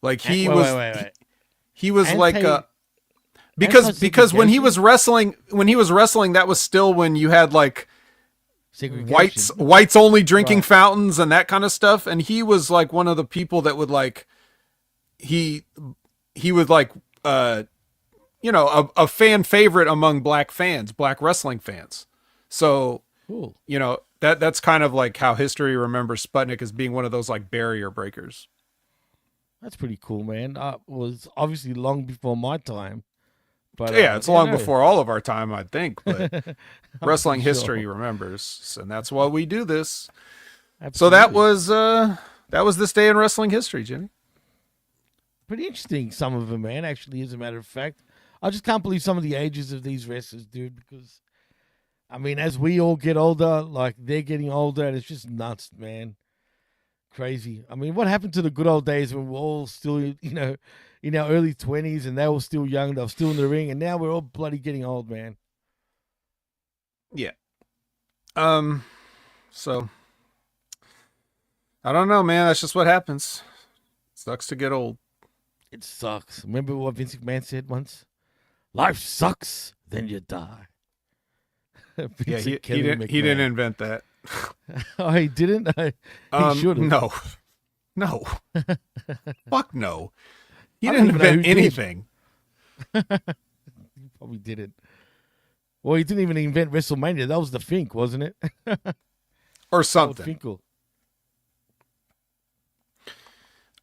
[SPEAKER 4] Like he was
[SPEAKER 3] Wait.
[SPEAKER 4] he was
[SPEAKER 3] Anti-
[SPEAKER 4] like because when he
[SPEAKER 3] Anti-segregation?
[SPEAKER 4] was wrestling, that was still when you had like
[SPEAKER 3] Segregation.
[SPEAKER 4] whites only drinking
[SPEAKER 3] Right.
[SPEAKER 4] fountains and that kind of stuff, and he was like one of the people that would like he would like a fan favorite among black wrestling fans. So
[SPEAKER 3] Cool.
[SPEAKER 4] that's kind of like how history remembers Sputnik as being one of those like barrier breakers.
[SPEAKER 3] That's pretty cool, man. Was obviously long before my time. But
[SPEAKER 4] Yeah, it's long
[SPEAKER 3] no.
[SPEAKER 4] before all of our time, I think, but wrestling
[SPEAKER 3] sure.
[SPEAKER 4] history remembers, and that's why we do this. So
[SPEAKER 3] Absolutely.
[SPEAKER 4] that was this day in wrestling history, Jimmy.
[SPEAKER 3] Pretty interesting, some of them, man, actually, as a matter of fact. I just can't believe some of the ages of these wrestlers, dude, because, I mean, as we all get older, like, they're getting older, and it's just nuts, man. Crazy. I mean, what happened to the good old days when we're all still, in our early 20s, and they were still young, they were still in the ring, and now we're all bloody getting old, man.
[SPEAKER 4] Yeah. So I don't know, man. That's just what happens. Sucks to get old.
[SPEAKER 3] It sucks. Remember what Vince McMahon said once? Life sucks, then you die.
[SPEAKER 4] Yeah, he
[SPEAKER 3] Kevin
[SPEAKER 4] didn't
[SPEAKER 3] McMahon.
[SPEAKER 4] invent that.
[SPEAKER 3] Oh, he didn't? He should have.
[SPEAKER 4] No. Fuck no. He
[SPEAKER 3] I don't
[SPEAKER 4] didn't
[SPEAKER 3] even know
[SPEAKER 4] invent
[SPEAKER 3] who did.
[SPEAKER 4] anything.
[SPEAKER 3] He probably didn't. Well, he didn't even invent WrestleMania. That was the Fink, wasn't it?
[SPEAKER 4] Or
[SPEAKER 3] Old
[SPEAKER 4] something.
[SPEAKER 3] Finkel.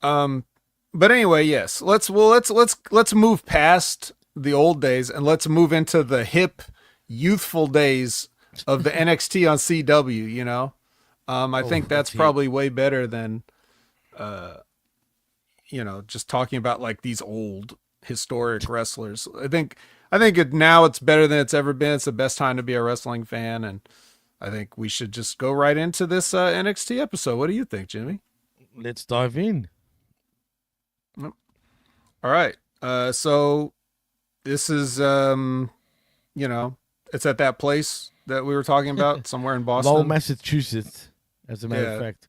[SPEAKER 4] But anyway, yes. Let's move past the old days and let's move into the hip, youthful days of the NXT on CW, I think that's
[SPEAKER 3] hip.
[SPEAKER 4] probably way better than just talking about like these old historic wrestlers. I think now it's better than it's ever been. It's the best time to be a wrestling fan, and I think we should just go right into this NXT episode. What do you think, Jimmy?
[SPEAKER 3] Let's dive in.
[SPEAKER 4] All right. So this is, it's at that place that we were talking about somewhere in Boston.
[SPEAKER 3] Lowell, Massachusetts, as a matter of fact.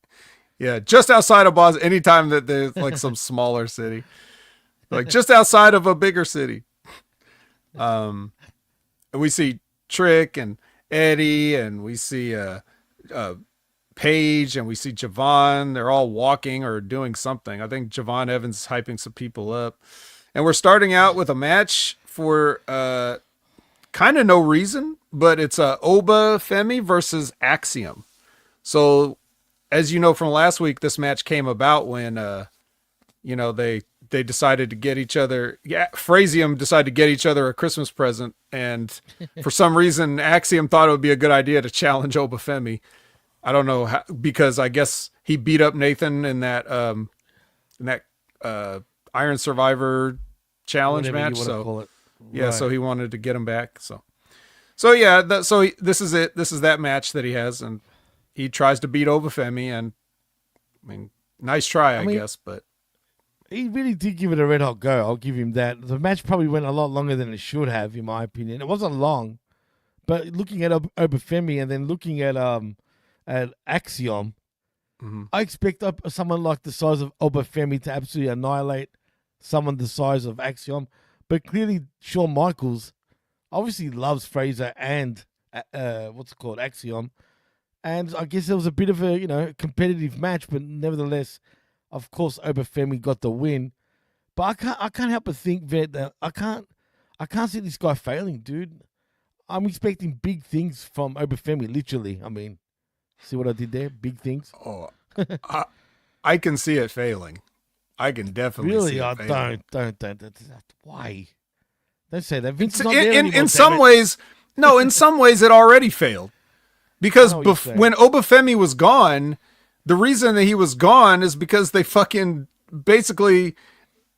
[SPEAKER 4] Yeah, just outside of Boston. Anytime that there's like some smaller city, like just outside of a bigger city. And we see Trick and Eddie, and we see Paige, and we see Javon. They're all walking or doing something. I think Javon Evans is hyping some people up, and we're starting out with a match for kind of no reason, but it's Oba Femi versus Axiom. So, as you know from last week, this match came about when they decided to get each other. Yeah, Frazium decided to get each other a Christmas present, and for some reason, Axiom thought it would be a good idea to challenge Oba Femi. I don't know how, because I guess he beat up Nathan in that Iron Survivor challenge
[SPEAKER 3] Whatever you
[SPEAKER 4] match.
[SPEAKER 3] wanna
[SPEAKER 4] So
[SPEAKER 3] call it.
[SPEAKER 4] yeah,
[SPEAKER 3] Right.
[SPEAKER 4] so he wanted to get him back. So yeah, this is it. This is that match that he has, and he tries to beat Oba Femi, and I mean, nice try, I
[SPEAKER 3] mean,
[SPEAKER 4] guess, but
[SPEAKER 3] He really did give it a red hot go. I'll give him that. The match probably went a lot longer than it should have, in my opinion. It wasn't long, but looking at Oba Femi and then looking at Axiom, I expect someone like the size of Oba Femi to absolutely annihilate someone the size of Axiom. But clearly, Shawn Michaels obviously loves Frazer and Axiom. And I guess there was a bit of a competitive match, but nevertheless, of course, Oba Femi got the win. But I can't help but think that I can't see this guy failing, dude. I'm expecting big things from Oba Femi, literally. I mean, see what I did there? Big things.
[SPEAKER 4] Oh, I can see it failing. I can definitely see it failing.
[SPEAKER 3] Don't. Why? Don't say that. Vince is
[SPEAKER 4] It's-
[SPEAKER 3] not there anymore,
[SPEAKER 4] in some ways, no, in some ways it already failed. Because
[SPEAKER 3] I know what you're saying.
[SPEAKER 4] when Oba Femi was gone, the reason that he was gone is because they fucking basically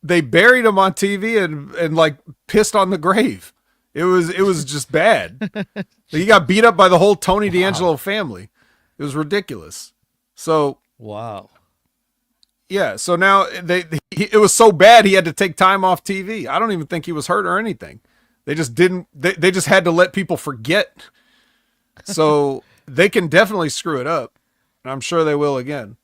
[SPEAKER 4] they buried him on TV and like pissed on the grave. It was just bad. He got beat up by the whole Tony D'Angelo family. It was ridiculous. So
[SPEAKER 3] Wow.
[SPEAKER 4] yeah, so now it was so bad he had to take time off TV. I don't even think he was hurt or anything. They just didn't. They just had to let people forget. So they can definitely screw it up. And I'm sure they will again.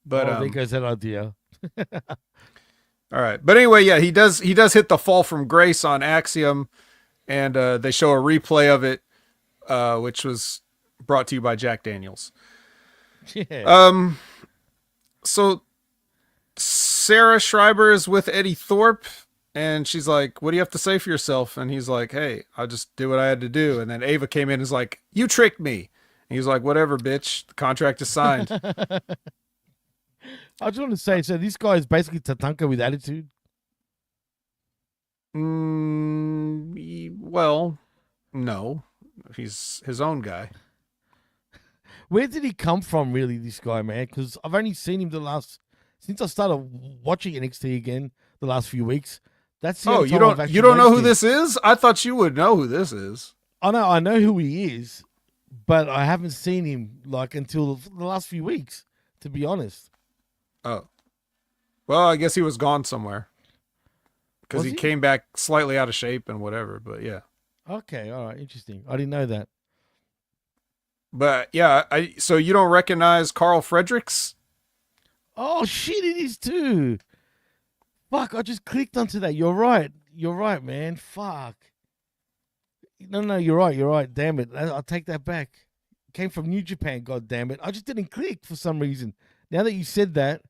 [SPEAKER 4] But
[SPEAKER 3] there goes that idea.
[SPEAKER 4] all right. But anyway, yeah, he does hit the fall from grace on Axiom, and they show a replay of it, which was brought to you by Jack Daniels.
[SPEAKER 3] Yeah.
[SPEAKER 4] So Sarah Schreiber is with Eddy Thorpe, and she's like, "What do you have to say for yourself?" And he's like, "Hey, I just did what I had to do." And then Ava came in and is like, "You tricked me." And he's like, "Whatever, bitch. The contract is signed."
[SPEAKER 3] I just want to say, so this guy is basically Tatanka with attitude.
[SPEAKER 4] Well, no. He's his own guy.
[SPEAKER 3] Where did he come from, really, this guy, man? Because I've only seen him since I started watching NXT again the last few weeks. That's the only time I've actually
[SPEAKER 4] you don't know who
[SPEAKER 3] noticed him.
[SPEAKER 4] this is? I thought you would know who this is.
[SPEAKER 3] I know who he is, but I haven't seen him like until the last few weeks, to be honest.
[SPEAKER 4] Oh. Well, I guess he was gone somewhere. Because
[SPEAKER 3] Was
[SPEAKER 4] he
[SPEAKER 3] he?
[SPEAKER 4] came back slightly out of shape and whatever, but yeah.
[SPEAKER 3] Okay, all right, interesting. I didn't know that.
[SPEAKER 4] But yeah, so you don't recognize Carl Fredericks?
[SPEAKER 3] Oh shit, it is too. Fuck, I just clicked onto that. You're right, man. Fuck. No, you're right. Damn it, I'll take that back. Came from New Japan. God damn it, I just didn't click for some reason. Now that you said that,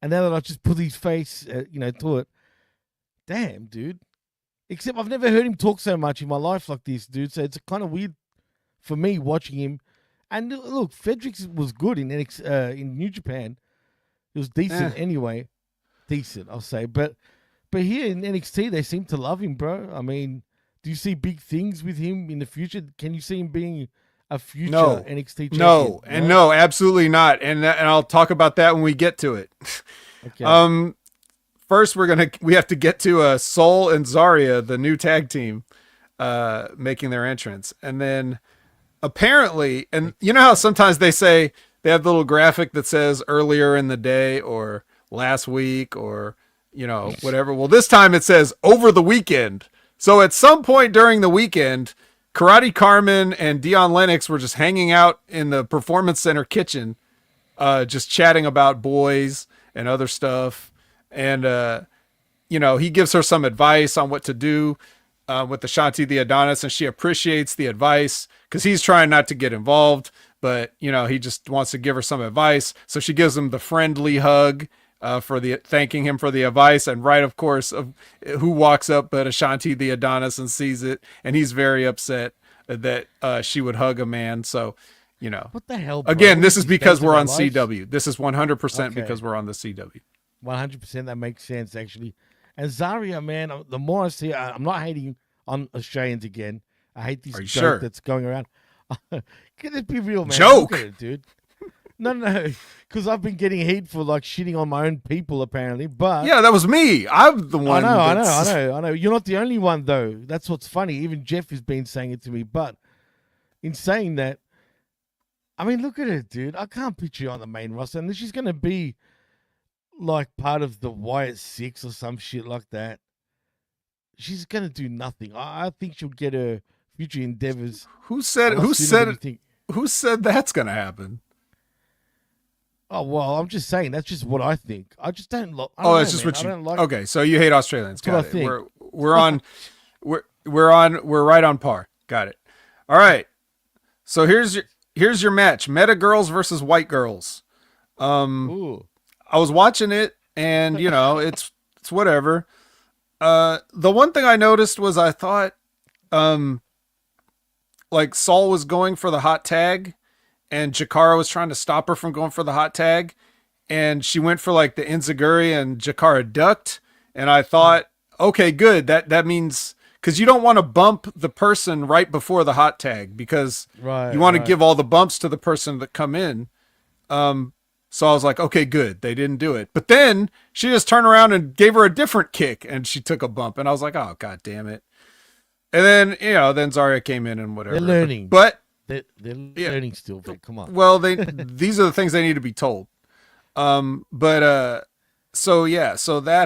[SPEAKER 3] and now that I just put his face, to it. Damn, dude. Except I've never heard him talk so much in my life like this, dude. So it's kind of weird for me watching him. And look, Fredericks was good in New Japan. It was decent anyway. Decent, I'll say. But here in NXT, they seem to love him, bro. I mean, do you see big things with him in the future? Can you see him being a future NXT champion?
[SPEAKER 4] No, absolutely not. And I'll talk about that when we get to it.
[SPEAKER 3] Okay.
[SPEAKER 4] First, we have to get to Sol and Zarya, the new tag team, making their entrance, and then apparently, and you know how sometimes they say they have the little graphic that says earlier in the day or last week or whatever. Well, this time it says over the weekend. So at some point during the weekend, Karate Carmen and Dion Lennox were just hanging out in the Performance Center kitchen, just chatting about boys and other stuff. And, he gives her some advice on what to do with the Shanti the Adonis, and she appreciates the advice because he's trying not to get involved, but, he just wants to give her some advice. So she gives him the friendly hug thanking him for the advice. And right, of course, who walks up but Ashanti the Adonis and sees it, and he's very upset that she would hug a man. So,
[SPEAKER 3] what the hell, bro?
[SPEAKER 4] again, this is because we're on
[SPEAKER 3] Lives?
[SPEAKER 4] CW. This is 100%
[SPEAKER 3] Okay.
[SPEAKER 4] because we're on the CW.
[SPEAKER 3] 100%. That makes sense, actually. And Zarya, man, the more I see, I'm not hating on Australians again. I hate this
[SPEAKER 4] Are you
[SPEAKER 3] joke
[SPEAKER 4] sure?
[SPEAKER 3] that's going around. Can it be real, man?
[SPEAKER 4] Joke?
[SPEAKER 3] Look at it, dude. No, because I've been getting heat for like shitting on my own people, apparently. But
[SPEAKER 4] Yeah, that was me. I'm the one.
[SPEAKER 3] I know. You're not the only one, though. That's what's funny. Even Jeff has been saying it to me. But in saying that, I mean, look at it, dude. I can't picture you on the main roster, and she's going to be like part of the Wyatt Six or some shit like that, she's gonna do nothing. I think she'll get her future endeavors.
[SPEAKER 4] Who said that's gonna happen?
[SPEAKER 3] Oh well, I'm just saying that's just what I think. I just don't.
[SPEAKER 4] It's just what you. Okay, so you hate Australians. Got it. We're right on par. Got it. All right. So here's your match: Meta Girls versus White Girls.
[SPEAKER 3] Ooh.
[SPEAKER 4] I was watching it, and it's whatever. The one thing I noticed was I thought, like Saul was going for the hot tag, and Jakara was trying to stop her from going for the hot tag, and she went for like the enziguri, and Jakara ducked, and I thought, okay, good. That means, because you don't want to bump the person right before the hot tag, because you want to give all the bumps to the person that come in. So I was like, okay, good. They didn't do it. But then she just turned around and gave her a different kick, and she took a bump. And I was like, oh, God damn it. And then, then Zarya came in and whatever.
[SPEAKER 3] They're learning.
[SPEAKER 4] But
[SPEAKER 3] they're learning still, but come on.
[SPEAKER 4] Well, these are the things they need to be told. So that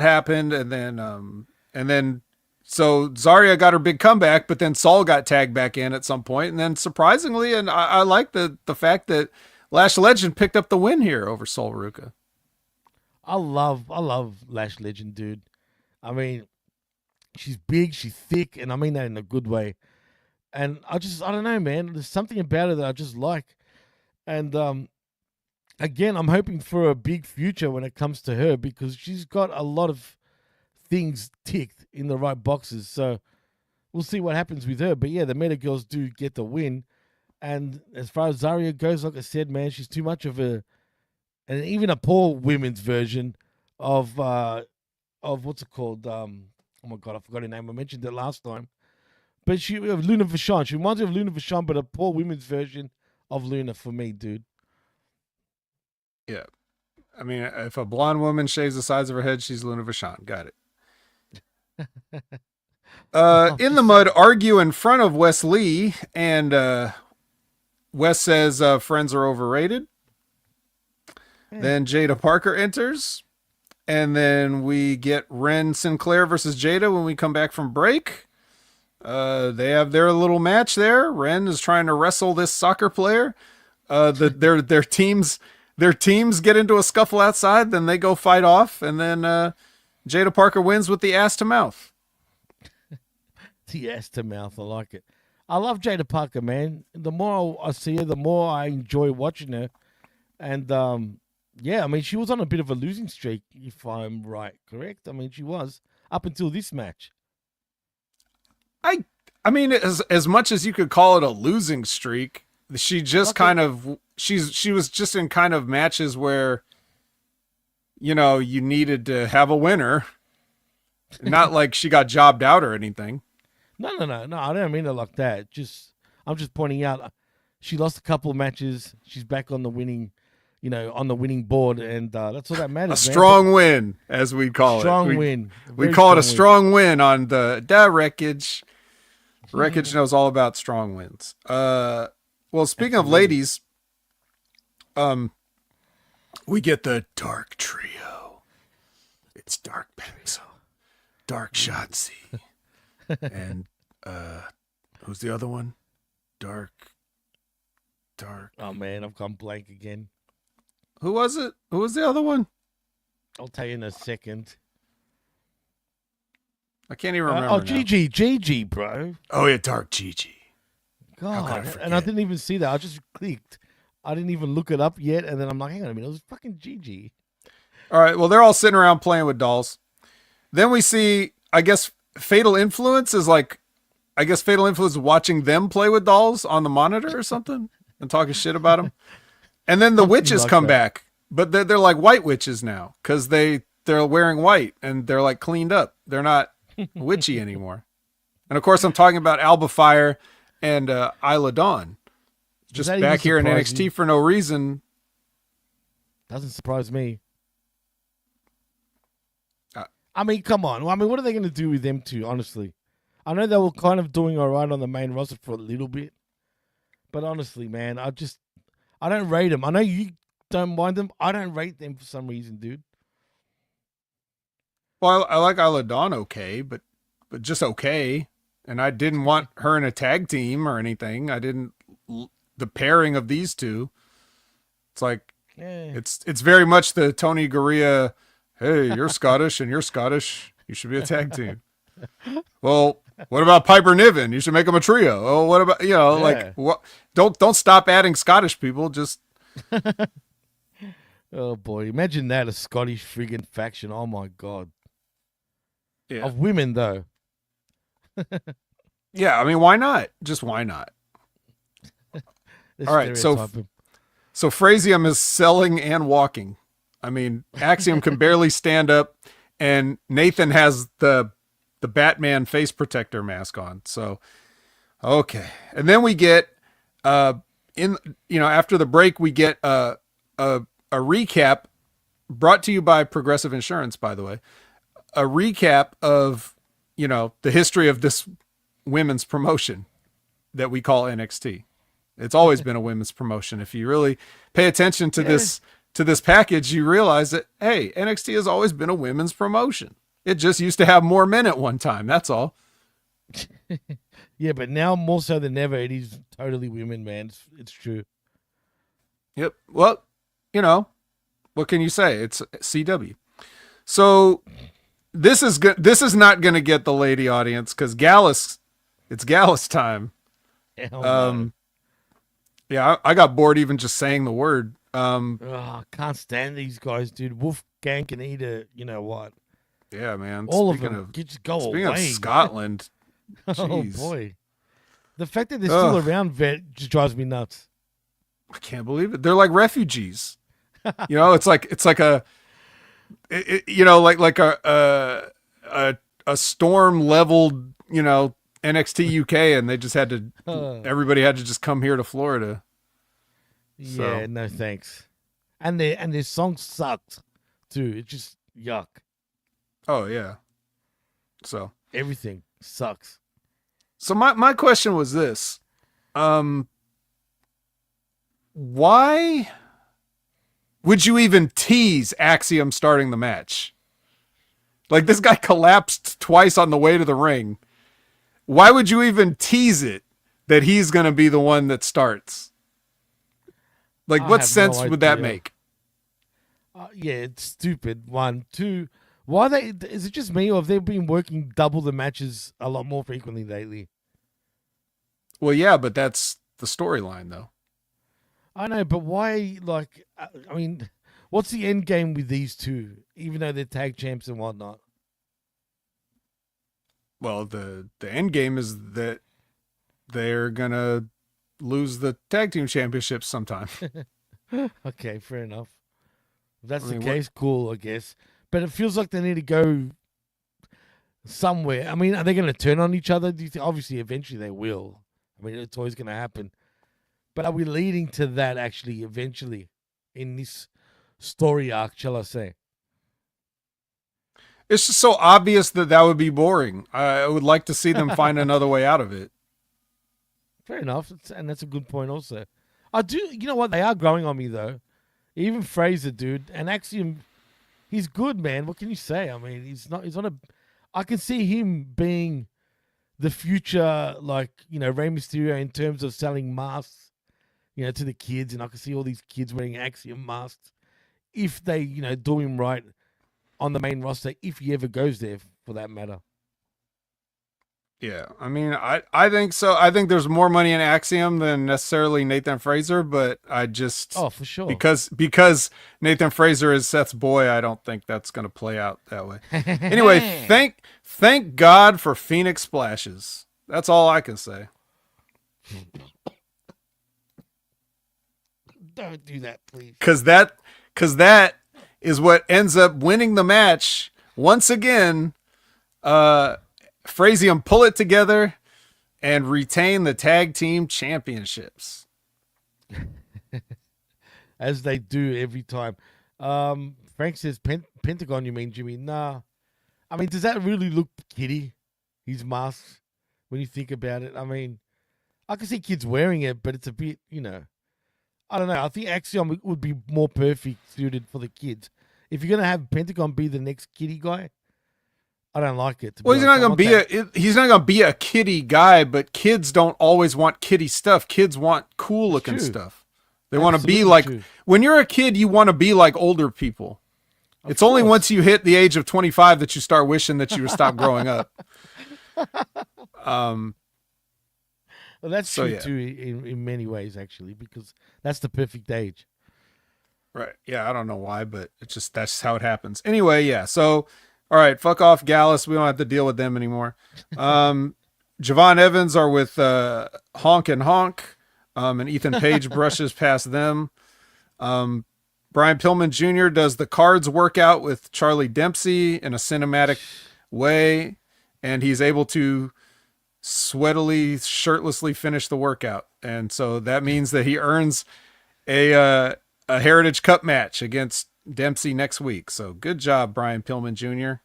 [SPEAKER 4] happened. And then so Zarya got her big comeback, but then Saul got tagged back in at some point. And then surprisingly, and I like the fact that Lash Legend picked up the win here over Sol Ruca.
[SPEAKER 3] I love Lash Legend, dude. I mean, she's big, she's thick, and I mean that in a good way. And I don't know, man. There's something about her that I just like. And again, I'm hoping for a big future when it comes to her, because she's got a lot of things ticked in the right boxes. So we'll see what happens with her. But yeah, the Meta Girls do get the win. And as far as Zarya goes, like I said, man, she's too much of and even a poor women's version of what's it called? Oh my God, I forgot her name. I mentioned it last time. But of Luna Vachon. She reminds me of Luna Vachon, but a poor women's version of Luna for me, dude.
[SPEAKER 4] Yeah. I mean, if a blonde woman shaves the sides of her head, she's Luna Vachon. Got it. In the mud, argue in front of Wes Lee, and Wes says friends are overrated. Yeah. Then Jada Parker enters. And then we get Ren Sinclair versus Jada when we come back from break. They have their little match there. Ren is trying to wrestle this soccer player. Their teams get into a scuffle outside. Then they go fight off. And then Jada Parker wins with the ass to mouth.
[SPEAKER 3] The ass to mouth. I like it. I love Jada Parker, man. The more I see her, the more I enjoy watching her. And, yeah, I mean, she was on a bit of a losing streak, if I'm right, correct? I mean, she was, up until this match.
[SPEAKER 4] I mean, as much as you could call it a losing streak, she just she was just in kind of matches where, you needed to have a winner. Not like she got jobbed out or anything.
[SPEAKER 3] No, I don't mean it like that. I'm just pointing out she lost a couple of matches. She's back on the winning, on the winning board, and that's all that matters.
[SPEAKER 4] A strong win, as we call it.
[SPEAKER 3] Strong win.
[SPEAKER 4] We call it a strong win on the Wreckage. Wreckage knows all about strong wins. Well, speaking of ladies, we get the Dark Trio. It's Dark Pencil, Dark Shotzi. And who's the other one? Dark.
[SPEAKER 3] Oh man, I've gone blank again.
[SPEAKER 4] Who was it? Who was the other one?
[SPEAKER 3] I'll tell you in a second.
[SPEAKER 4] I can't even remember.
[SPEAKER 3] Gigi, bro.
[SPEAKER 4] Oh yeah, Dark Gigi.
[SPEAKER 3] God, and I didn't even see that. I just clicked. I didn't even look it up yet, and then I'm like, hang on a minute, it was fucking Gigi.
[SPEAKER 4] All right, well, they're all sitting around playing with dolls. Then we see, I guess, Fatal Influence is watching them play with dolls on the monitor or something and talking shit about them. And then the witches like come back, but they're like white witches now because they're wearing white and they're like cleaned up. They're not witchy anymore. And of course, I'm talking about Alba Fire and Isla Dawn, just back here in NXT for no reason.
[SPEAKER 3] Doesn't surprise me. I mean, come on. I mean, what are they going to do with them two, honestly? I know they were kind of doing all right on the main roster for a little bit. But honestly, man, I don't rate them. I know you don't mind them. I don't rate them for some reason, dude.
[SPEAKER 4] Well, I like Isla Dawn okay, but just okay. And I didn't want her in a tag team or anything. I didn't the pairing of these two. It's like it's very much the Tony Garea, hey, you're Scottish and you're Scottish. You should be a tag team. Well, what about Piper Niven? You should make them a trio. Oh, what about like what? Don't stop adding Scottish people. Just
[SPEAKER 3] oh boy, imagine that, a Scottish friggin' faction. Oh my god.
[SPEAKER 4] Yeah.
[SPEAKER 3] Of women though.
[SPEAKER 4] Yeah, I mean, why not? Just why not? All right, so Frazium is selling and walking. I mean, Axiom can barely stand up, and Nathan has the Batman face protector mask on. So, okay, and then we get after the break we get a recap brought to you by Progressive Insurance, by the way, a recap of the history of this women's promotion that we call NXT. It's always been a women's promotion. If you really pay attention to this package, you realize that, hey, NXT has always been a women's promotion. It just used to have more men at one time. That's all.
[SPEAKER 3] Yeah, but now more so than ever, it is totally women, man. It's true.
[SPEAKER 4] Yep. Well, what can you say? It's CW. So this is not going to get the lady audience because it's Gallus time. Yeah, I got bored even just saying the word.
[SPEAKER 3] I can't stand these guys, dude. Wolfgang can eat a, what?
[SPEAKER 4] Yeah, man.
[SPEAKER 3] All of them. Just go away.
[SPEAKER 4] Speaking of Scotland.
[SPEAKER 3] Oh, boy. The fact that they're still around, Vet, just drives me nuts.
[SPEAKER 4] I can't believe it. They're like refugees. It's like a storm leveled, NXT UK, and they just had to. Everybody had to just come here to Florida.
[SPEAKER 3] Yeah,
[SPEAKER 4] so.
[SPEAKER 3] No thanks. And their song sucked too. It's just yuck.
[SPEAKER 4] Oh yeah. So
[SPEAKER 3] everything sucks.
[SPEAKER 4] So my question was this: why would you even tease Axiom starting the match? Like, this guy collapsed twice on the way to the ring. Why would you even tease it that he's going to be the one that starts? Like, what sense would that make?
[SPEAKER 3] Yeah, it's stupid. 1, 2. Why is it just me, or have they been working double the matches a lot more frequently lately?
[SPEAKER 4] Well, yeah, but that's the storyline, though.
[SPEAKER 3] I know, but why? Like, I mean, what's the end game with these two? Even though they're tag champs and whatnot.
[SPEAKER 4] Well, the end game is that they're gonna lose the tag team championships sometime.
[SPEAKER 3] Okay, fair enough. If that's the case, cool, I guess. But it feels like they need to go somewhere. I mean, are they going to turn on each other? Obviously, eventually they will. I mean, it's always going to happen. But are we leading to that actually eventually in this story arc, shall I say?
[SPEAKER 4] It's just so obvious that would be boring. I would like to see them find another way out of it.
[SPEAKER 3] Fair enough. And that's a good point also. I do, you know what? They are growing on me, though. Even Frazer, dude. And Axiom, he's good, man. What can you say? I mean, I can see him being the future, like, Rey Mysterio in terms of selling masks, to the kids. And I can see all these kids wearing Axiom masks. If they, do him right on the main roster, if he ever goes there, for that matter.
[SPEAKER 4] Yeah, I mean, I think so. I think there's more money in Axiom than necessarily Nathan Frazer, but I just
[SPEAKER 3] for sure
[SPEAKER 4] because Nathan Frazer is Seth's boy, I don't think that's going to play out that way. Anyway, thank God for Phoenix splashes. That's all I can say.
[SPEAKER 3] Don't do that, please.
[SPEAKER 4] Because that is what ends up winning the match once again. Frazium pull it together and retain the tag team championships.
[SPEAKER 3] As they do every time. Frank says, Pentagon, you mean, Jimmy? Nah. I mean, does that really look kiddie? His mask, when you think about it. I mean, I can see kids wearing it, but it's a bit, I don't know. I think Axiom would be more perfect suited for the kids. If you're going to have Pentagon be the next kiddie guy, I don't like it.
[SPEAKER 4] Well, he's not gonna be a kiddie guy, but kids don't always want kiddie stuff. Kids want cool looking stuff. They want to be like, when you're a kid, you want to be like older people. It's only once you hit the age of 25 that you start wishing that you would stop growing up.
[SPEAKER 3] Well, that's true too in many ways, actually, because that's the perfect age.
[SPEAKER 4] Right. Yeah, I don't know why, but that's how it happens. Anyway, yeah. So, all right, fuck off, Gallus. We don't have to deal with them anymore. Javon Evans are with Honk and Honk, and Ethan Page brushes past them. Brian Pillman Jr. does the cards workout with Charlie Dempsey in a cinematic way, and he's able to sweatily, shirtlessly finish the workout. And so that means that he earns a Heritage Cup match against Dempsey next week. So good job, Brian Pillman Jr.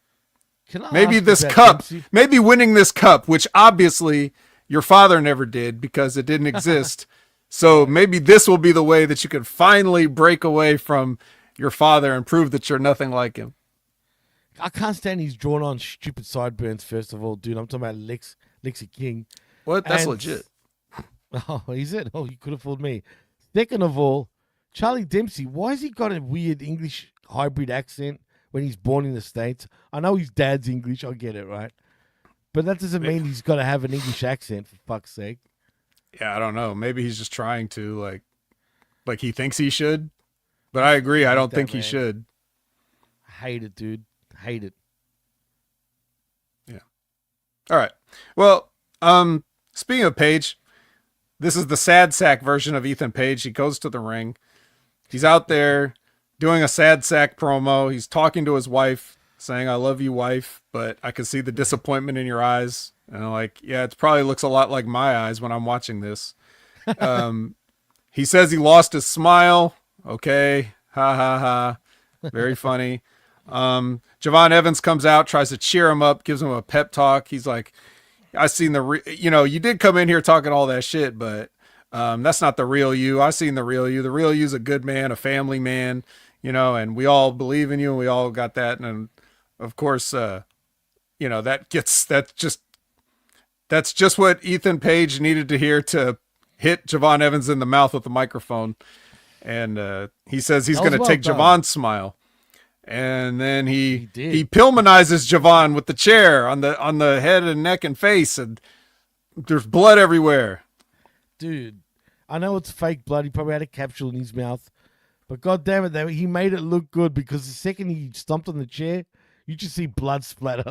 [SPEAKER 4] Maybe this cup, Dempsey? Maybe winning this cup, which obviously your father never did because it didn't exist. So maybe this will be the way that you can finally break away from your father and prove that you're nothing like him.
[SPEAKER 3] I can't stand these drawn on stupid sideburns, first of all, dude. I'm talking about Lexi King.
[SPEAKER 4] What? That's legit.
[SPEAKER 3] Oh, is it? Oh, you could have fooled me. Second of all, Charlie Dempsey, why has he got a weird English hybrid accent when he's born in the States? I know his dad's English. I get it, right? But that doesn't mean he's got to have an English accent, for fuck's sake.
[SPEAKER 4] Yeah, I don't know. Maybe he's just trying to, like he thinks he should. But I agree. I don't think he should.
[SPEAKER 3] Hate it, dude. Hate it.
[SPEAKER 4] Yeah. All right. Well, speaking of Page, this is the sad sack version of Ethan Page. He goes to the ring. He's out there doing a sad sack promo. He's talking to his wife, saying, "I love you, wife, but I can see the disappointment in your eyes." And I'm like, yeah, it probably looks a lot like my eyes when I'm watching this. He says he lost his smile. Okay. Ha, ha, ha. Very funny. Javon Evans comes out, tries to cheer him up, gives him a pep talk. He's like, I seen you did come in here talking all that shit, but that's not the real you. I seen the real you. The real you's a good man, a family man, and we all believe in you and we all got that. And of course, that's just what Ethan Page needed to hear to hit Javon Evans in the mouth with the microphone. And he says he's going to take Javon's smile. And then he Pillmanizes Javon with the chair on the head and neck and face, and there's blood everywhere.
[SPEAKER 3] Dude, I know it's fake blood. He probably had a capsule in his mouth. But God damn it, he made it look good, because the second he stomped on the chair, you just see blood splatter,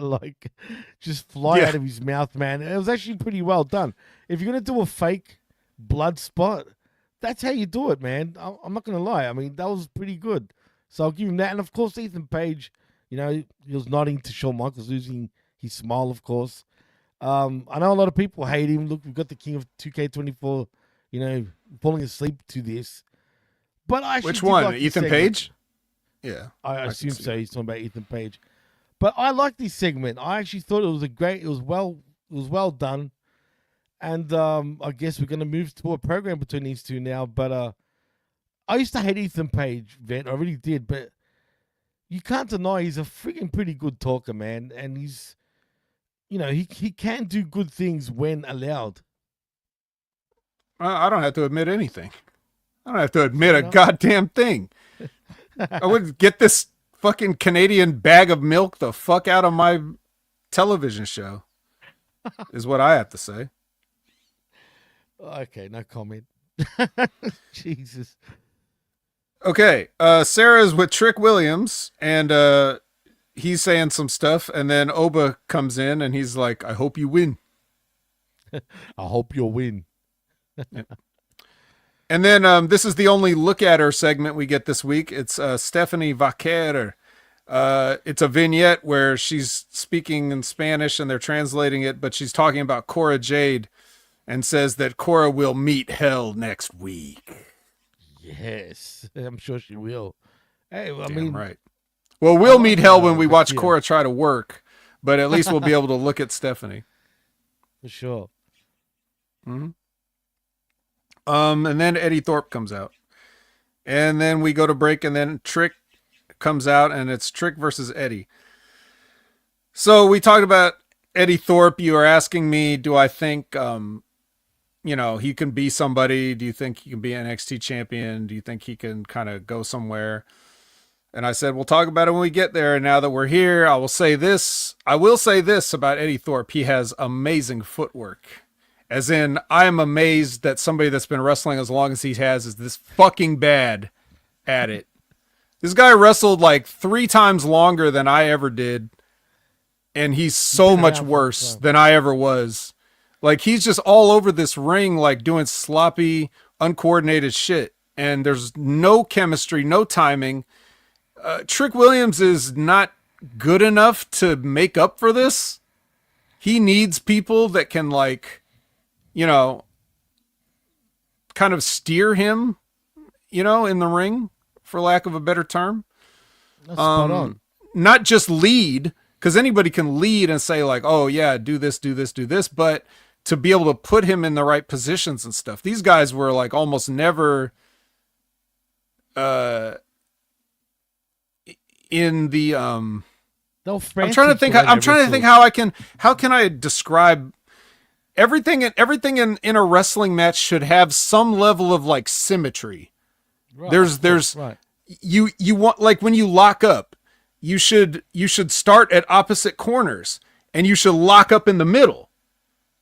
[SPEAKER 3] just fly out of his mouth, man. It was actually pretty well done. If you're going to do a fake blood spot, that's how you do it, man. I'm not going to lie. I mean, that was pretty good. So I'll give him that. And, of course, Ethan Page, he was nodding to Shawn Michaels, losing his smile, of course. I know a lot of people hate him. Look, we've got the king of 2K24, falling asleep to this. But I actually
[SPEAKER 4] Which one?
[SPEAKER 3] like
[SPEAKER 4] Ethan Page? Yeah.
[SPEAKER 3] I assume so. He's talking about Ethan Page. But I like this segment. I actually thought it was well done. And I guess we're going to move to a program between these two now. But I used to hate Ethan Page, Vet. I really did. But you can't deny he's a freaking pretty good talker, man. And he's, he can do good things when allowed.
[SPEAKER 4] I don't have to admit anything. I don't have to admit a goddamn thing. I would get this fucking Canadian bag of milk the fuck out of my television show, is what I have to say.
[SPEAKER 3] Okay, no comment. Jesus.
[SPEAKER 4] Okay, Sarah's with Trick Williams, and he's saying some stuff, and then Oba comes in, and he's like, "I hope you win."
[SPEAKER 3] I hope you'll win.
[SPEAKER 4] Yeah. And then this is the only look at her segment we get this week. It's Stephanie Vaquer. It's a vignette where she's speaking in Spanish and they're translating it, but she's talking about Cora Jade and says that Cora will meet hell next week.
[SPEAKER 3] Yes, I'm sure she will. Hey, well,
[SPEAKER 4] right. Well, we'll meet hell when we watch Cora try to work, but at least we'll be able to look at Stephanie.
[SPEAKER 3] For sure.
[SPEAKER 4] Mm-hmm. And then Eddy Thorpe comes out. And then we go to break, and then Trick comes out, and it's Trick versus Eddy. So we talked about Eddy Thorpe. You were asking me, do I think, he can be somebody? Do you think he can be an NXT champion? Do you think he can kind of go somewhere? And I said, we'll talk about it when we get there. And now that we're here, I will say this about Eddy Thorpe. He has amazing footwork. As in, I am amazed that somebody that's been wrestling as long as he has is this fucking bad at it. This guy wrestled like 3 times longer than I ever did. And he's so much worse than I ever was. Like, he's just all over this ring, like doing sloppy, uncoordinated shit. And there's no chemistry, no timing. Trick Williams is not good enough to make up for this. He needs people that can, like, kind of steer him, in the ring, for lack of a better term.
[SPEAKER 3] That's spot on.
[SPEAKER 4] Not just lead, because anybody can lead and say, like, oh yeah, do this, do this, do this, but to be able to put him in the right positions and stuff. These guys were like almost never in the I'm trying to think how can I describe everything in a wrestling match should have some level of like symmetry. Right. There's right. You want, like, when you lock up, you should start at opposite corners and you should lock up in the middle.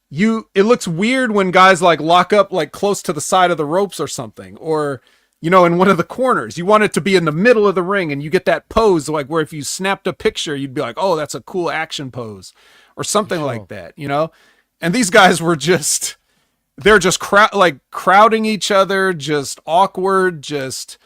[SPEAKER 4] It looks weird when guys like lock up like close to the side of the ropes or something, or in one of the corners. You want it to be in the middle of the ring, and you get that pose like where if you snapped a picture, you'd be like, oh, that's a cool action pose or something like that, And these guys were they're just crowding each other, just awkward, just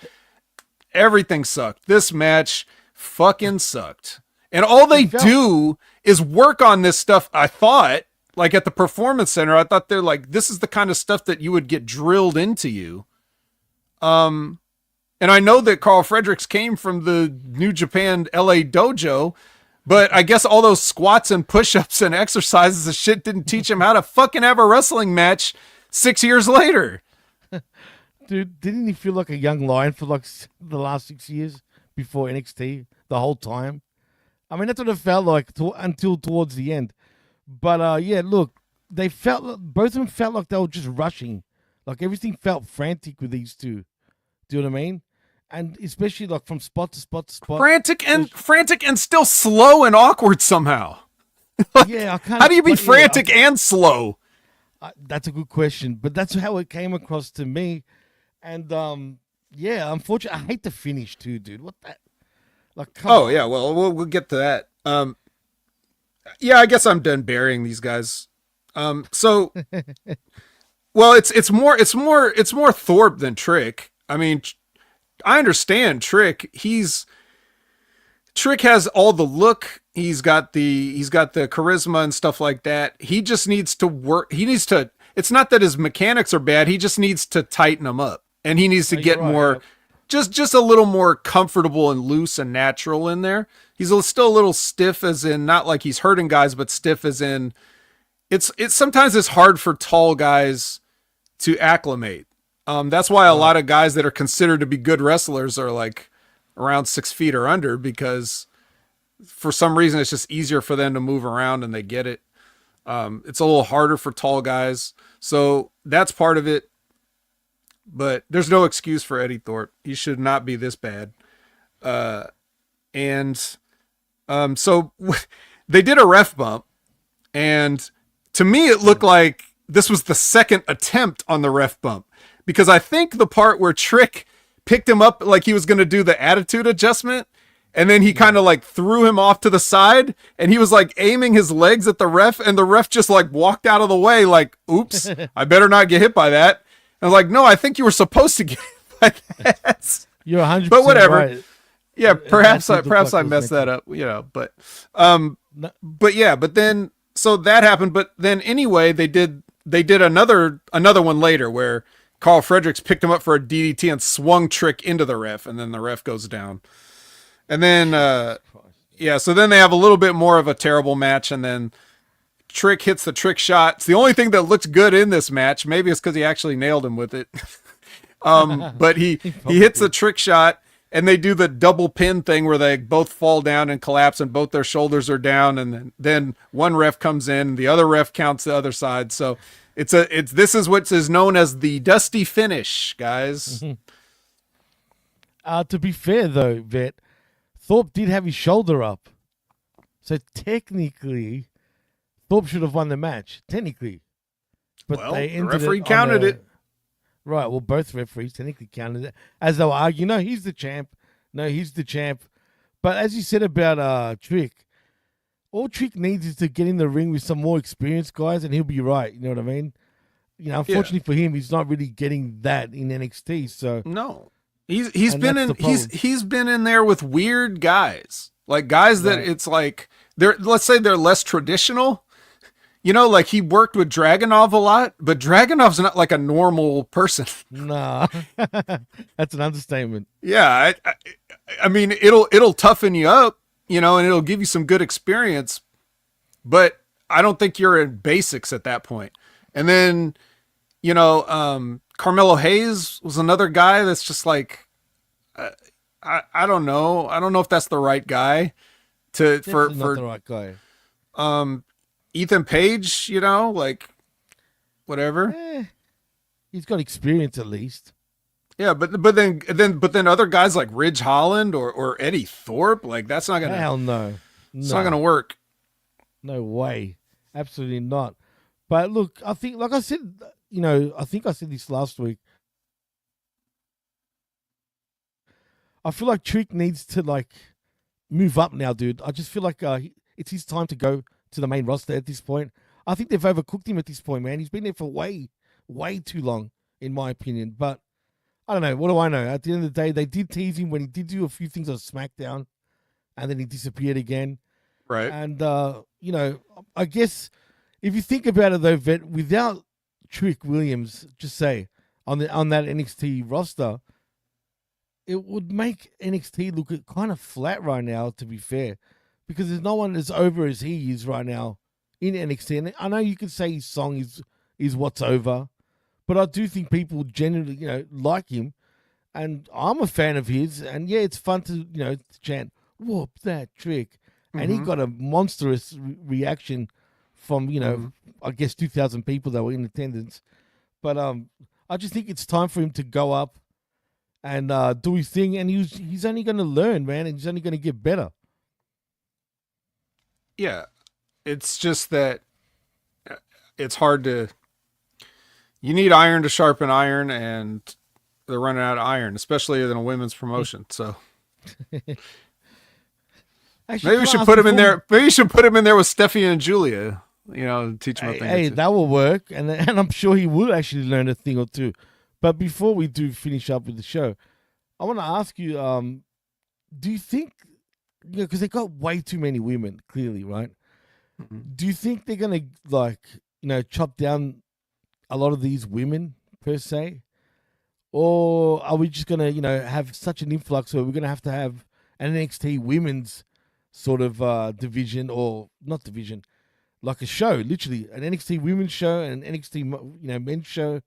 [SPEAKER 4] everything sucked. This match fucking sucked. And all they do is work on this stuff. I thought, like at the Performance Center, I thought they're like, this is the kind of stuff that you would get drilled into you. And I know that Carl Fredericks came from the New Japan LA dojo, but I guess all those squats and push-ups and exercises and shit didn't teach him how to fucking have a wrestling match 6 years later.
[SPEAKER 3] Dude, didn't he feel like a young lion for like the last 6 years before NXT the whole time? I mean, that's what it felt like until towards the end. But yeah, look, both of them felt like they were just rushing. Like everything felt frantic with these two. Do you know what I mean? And especially like from spot to spot to spot. Frantic and still slow and awkward somehow.
[SPEAKER 4] Yeah, how do you be frantic and slow?
[SPEAKER 3] That's a good question, but that's how it came across to me. And yeah, unfortunately, I hate the finish too, dude. What that? Like, come on.
[SPEAKER 4] Yeah, well, we'll get to that. Yeah, I guess I'm done burying these guys. So, well, it's more Thorpe than Trick. I mean, I understand Trick. Trick has all the look. He's got the charisma and stuff like that. He just needs to work. It's not that his mechanics are bad. He just needs to tighten them up, and he needs to get more, just a little more comfortable and loose and natural in there. He's still a little stiff, as in not like he's hurting guys, but stiff as in it's sometimes it's hard for tall guys to acclimate. That's why a lot of guys that are considered to be good wrestlers are like around 6 feet or under, because for some reason it's just easier for them to move around and they get it. It's a little harder for tall guys. So that's part of it. But there's no excuse for Eddy Thorpe. He should not be this bad. So they did a ref bump, and to me it looked like this was the second attempt on the ref bump, because I think the part where Trick picked him up like he was going to do the attitude adjustment, and then he kind of like threw him off to the side, and he was like aiming his legs at the ref, and the ref just like walked out of the way like, oops, I better not get hit by that. And I was like, no, I think I think to get hit by that.
[SPEAKER 3] You're 100%
[SPEAKER 4] but whatever.
[SPEAKER 3] Right.
[SPEAKER 4] Yeah, perhaps I messed that up, but then so that happened, but then anyway, they did another one later where Carl Fredericks picked him up for a DDT and swung Trick into the ref, and then the ref goes down. And then so then they have a little bit more of a terrible match, and then Trick hits the trick shot. It's the only thing that looked good in this match. Maybe it's because he actually nailed him with it. But he hits the trick shot, and they do the double pin thing where they both fall down and collapse and both their shoulders are down, and then one ref comes in, the other ref counts the other side. So this is what is known as the dusty finish, guys.
[SPEAKER 3] To be fair though, Vet, Thorpe did have his shoulder up, so technically Thorpe should have won the match, technically. But
[SPEAKER 4] Well,
[SPEAKER 3] they
[SPEAKER 4] the
[SPEAKER 3] ended
[SPEAKER 4] referee
[SPEAKER 3] it
[SPEAKER 4] counted it.
[SPEAKER 3] Right, well, both referees technically counted it, as they were arguing, no, he's the champ. No, he's the champ. But as you said about Trick, all Trick needs is to get in the ring with some more experienced guys, and he'll be right. You know what I mean? You know, unfortunately for him, he's not really getting that in NXT. So
[SPEAKER 4] no, he's been in there with weird guys, like guys that it's like let's say they're less traditional. You know, like he worked with Dragunov a lot, but Dragunov's not like a normal person.
[SPEAKER 3] Nah, that's an understatement.
[SPEAKER 4] Yeah, I mean, it'll toughen you up, you know, and it'll give you some good experience, but I don't think you're in basics at that point. And then, you know, Carmelo Hayes was another guy that's just like, I don't know. I don't know if that's the right guy
[SPEAKER 3] Not the right guy.
[SPEAKER 4] Ethan Page, you know, like whatever.
[SPEAKER 3] He's got experience at least.
[SPEAKER 4] Yeah, but then other guys like Ridge Holland or Eddy Thorpe, like that's not gonna.
[SPEAKER 3] Hell no.
[SPEAKER 4] It's not gonna work.
[SPEAKER 3] No way. Absolutely not. But look, I think, like I said, you know, I think I said this last week. I feel like Trick needs to like move up now, dude. I just feel like it's his time to go to the main roster at this point. I think they've overcooked him at this point, man. He's been there for way, way too long, in my opinion. But I don't know. What do I know? At the end of the day, they did tease him when he did do a few things on SmackDown, and then he disappeared again.
[SPEAKER 4] Right.
[SPEAKER 3] And, you know, I guess if you think about it, though, Vet, without Trick Williams, just say, on that NXT roster, it would make NXT look kind of flat right now, to be fair, because there's no one as over as he is right now in NXT. And I know you could say his song is what's over, but I do think people generally, you know, like him, and I'm a fan of his. And yeah, it's fun to, you know, to chant "whoop that Trick," and he got a monstrous reaction from, you know, I guess 2,000 people that were in attendance. But I just think it's time for him to go up and do his thing, and he's only going to learn, man, and he's only going to get better.
[SPEAKER 4] Yeah, it's just that it's hard to. You need iron to sharpen iron, and they're running out of iron, especially in a women's promotion. So
[SPEAKER 3] Actually,
[SPEAKER 4] maybe we should put him in there. Maybe you should put him in there with Steffi and Julia. You know, teach him a thing.
[SPEAKER 3] Hey, that will work, and I'm sure he will actually learn a thing or two. But before we do finish up with the show, I want to ask you: do you think, you know, because they got way too many women, clearly, right? Do you think they're gonna, like, you know, chop down a lot of these women per se, or are we just gonna, you know, have such an influx where we're gonna have to have an NXT women's sort of division, or not division, like a show, literally an NXT women's show and an NXT, you know, men's show,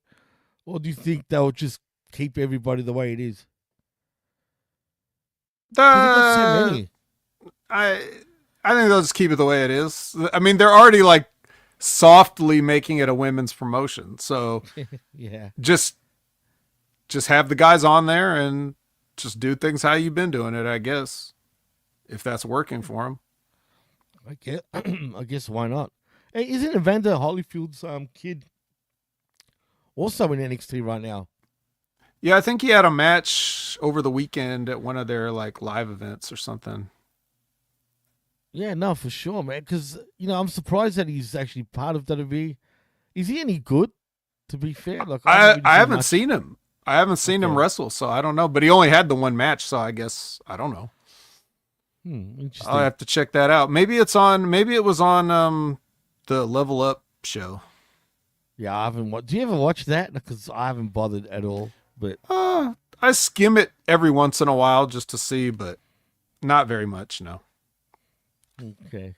[SPEAKER 3] or do you think they'll just keep everybody the way it is? So many.
[SPEAKER 4] I think they'll just keep it the way it is. I mean, they're already like softly making it a women's promotion, so
[SPEAKER 3] yeah,
[SPEAKER 4] just have the guys on there and just do things how you've been doing it, I guess, if that's working for them.
[SPEAKER 3] I guess why not? Hey, isn't Evander Holyfield's kid also in NXT right now?
[SPEAKER 4] Yeah, I think he had a match over the weekend at one of their like live events or something.
[SPEAKER 3] Yeah, no, for sure, man. Because, you know, I'm surprised that he's actually part of WWE. Is he any good? To be fair, like
[SPEAKER 4] I haven't seen him. I haven't seen him wrestle, so I don't know. But he only had the one match, so I guess I don't know.
[SPEAKER 3] Interesting.
[SPEAKER 4] I'll have to check that out. Maybe it was on the Level Up show.
[SPEAKER 3] Yeah, I haven't watched. Do you ever watch that? Because I haven't bothered at all. But
[SPEAKER 4] I skim it every once in a while just to see, but not very much, no.
[SPEAKER 3] Okay.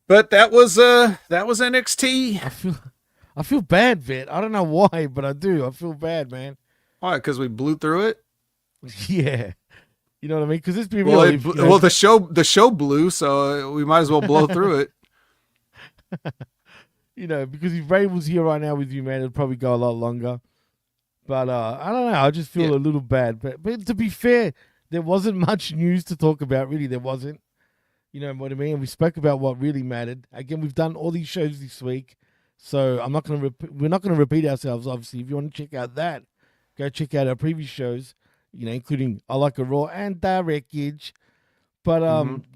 [SPEAKER 4] But that was NXT.
[SPEAKER 3] I feel bad, Vet. I don't know why, but I do. I feel bad, man.
[SPEAKER 4] Why? Because we blew through it?
[SPEAKER 3] Yeah. You know what I mean? Because it's been
[SPEAKER 4] Well,
[SPEAKER 3] real.
[SPEAKER 4] the show blew, so we might as well blow through it.
[SPEAKER 3] Because if Ray was here right now with you, man, it'd probably go a lot longer. But I don't know. I just feel a little bad. But to be fair, there wasn't much news to talk about. Really, there wasn't. You know what I mean? We spoke about what really mattered. Again, we've done all these shows this week, so we're not going to repeat ourselves. Obviously, if you want to check out that, go check out our previous shows. Including I Like a Raw and Wreckage. But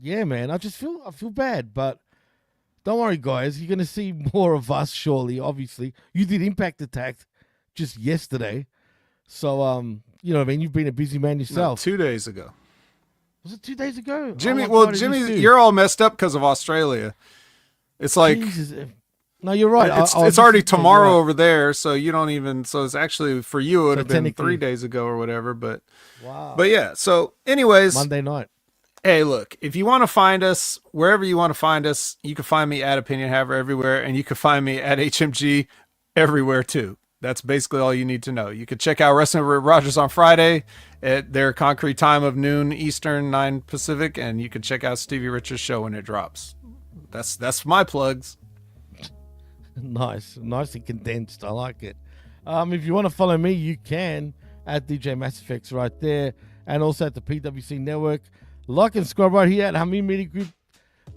[SPEAKER 3] yeah, man, I feel bad. But don't worry, guys. You're gonna see more of us shortly. Obviously, you did Impact Attack just yesterday, so you know what I mean. You've been a busy man yourself.
[SPEAKER 4] No, 2 days ago.
[SPEAKER 3] Was it 2 days ago,
[SPEAKER 4] Jimmy?
[SPEAKER 3] Oh
[SPEAKER 4] God, Jimmy, you're all messed up because of Australia. It's like.
[SPEAKER 3] Jesus. No, you're right.
[SPEAKER 4] It's already tomorrow over there, so you don't even. So it's actually for you. It would have been 3 days ago or whatever. But
[SPEAKER 3] wow.
[SPEAKER 4] But yeah. So, anyways,
[SPEAKER 3] Monday night.
[SPEAKER 4] Hey, look. If you want to find us wherever you want to find us, you can find me at Opinion Haver everywhere, and you can find me at HMG everywhere too. That's basically all you need to know. You can check out Wrestling with Rogers on Friday at their concrete time of noon Eastern, 9 Pacific, and you can check out Stevie Richards' show when it drops. That's my plugs.
[SPEAKER 3] Nice and condensed. I like it. If you want to follow me, you can at DJ Mass Effects right there, and also at the PWC Network. Like and subscribe right here at Hameen Media Group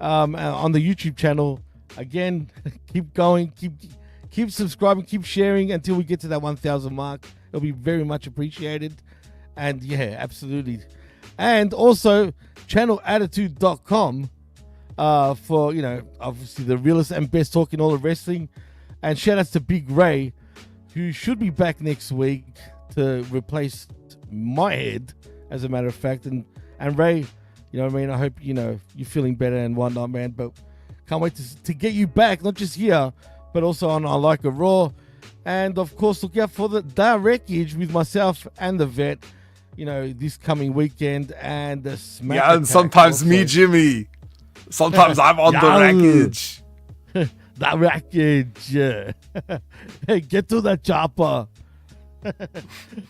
[SPEAKER 3] on the YouTube channel. Again, keep going, keep subscribing, keep sharing until we get to that 1,000 mark. It'll be very much appreciated. And yeah, absolutely. And also channelattitude.com. For, obviously the realest and best talk in all of wrestling. And shout outs to Big Ray, who should be back next week to replace my head, as a matter of fact. And Ray, you know what I mean? I hope, you're feeling better and whatnot, man. But can't wait to get you back, not just here, but also on I Like a Raw. And of course, look out for the Wreckage with myself and the Vet, this coming weekend. And the Smack
[SPEAKER 4] and
[SPEAKER 3] Attack
[SPEAKER 4] sometimes
[SPEAKER 3] also.
[SPEAKER 4] me, Jimmy. Sometimes I'm on the wreckage.
[SPEAKER 3] The wreckage. Hey, get to the chopper.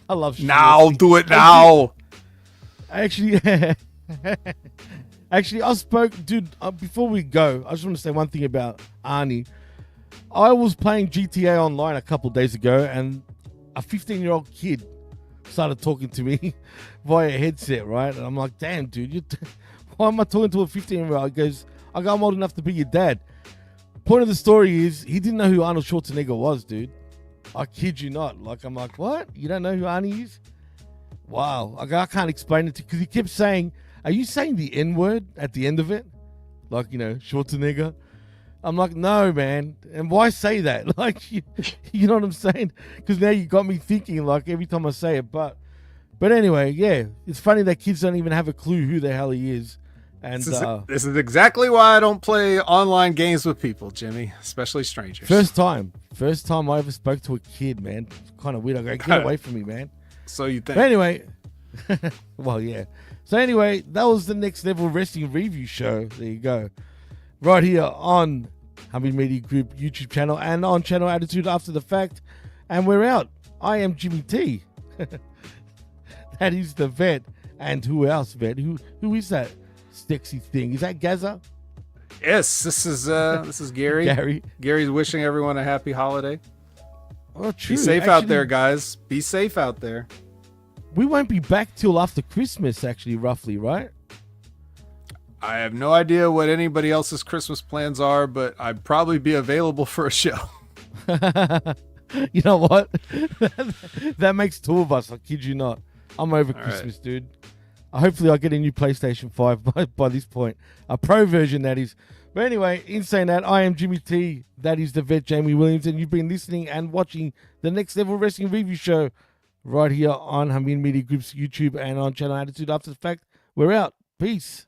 [SPEAKER 3] I love
[SPEAKER 4] now. Do it now.
[SPEAKER 3] Actually, I spoke, dude. Before we go, I just want to say one thing about Arnie. I was playing GTA Online a couple days ago, and a 15-year-old kid started talking to me via headset, right? And I'm like, damn, dude, why am I talking to a 15-year-old? He goes, I'm old enough to be your dad. Point of the story is, he didn't know who Arnold Schwarzenegger was, dude. I kid you not. I'm like, what? You don't know who Arnie is? Wow. I can't explain it to you, because he kept saying, are you saying the N-word at the end of it? Schwarzenegger? I'm like, no, man. And why say that? You know what I'm saying? Because now you got me thinking, every time I say it. But anyway, yeah. It's funny that kids don't even have a clue who the hell he is. And
[SPEAKER 4] this is exactly why I don't play online games with people, Jimmy, especially strangers.
[SPEAKER 3] First time I ever spoke to a kid, man. It's kind of weird. I go, get away from me, man.
[SPEAKER 4] So you think?
[SPEAKER 3] But anyway, well, yeah. So anyway, that was the Next Level Wrestling Review Show. There you go, right here on Hameen Media Group YouTube channel and on Channel Attitude After the Fact. And we're out. I am Jimmy T. That is the Vet. And who else, Vet? Who is that sexy thing? Is that Gaza?
[SPEAKER 4] Yes, this is Gary. Gary's wishing everyone a happy holiday.
[SPEAKER 3] Oh, true.
[SPEAKER 4] Be safe out there, guys. Be safe out there.
[SPEAKER 3] We won't be back till after Christmas, actually, roughly, right?
[SPEAKER 4] I have no idea what anybody else's Christmas plans are, but I'd probably be available for a show.
[SPEAKER 3] You know what? That makes two of us. I kid you not. I'm over
[SPEAKER 4] All
[SPEAKER 3] Christmas,
[SPEAKER 4] right.
[SPEAKER 3] dude. Hopefully I'll get a new PlayStation 5 by this point. A pro version, that is. But anyway, in saying that, I am Jimmy T. That is the Vet, Jamie Williams. And you've been listening and watching the Next Level Wrestling Review Show right here on Hameen Media Group's YouTube and on Channel Attitude After the Fact. We're out. Peace.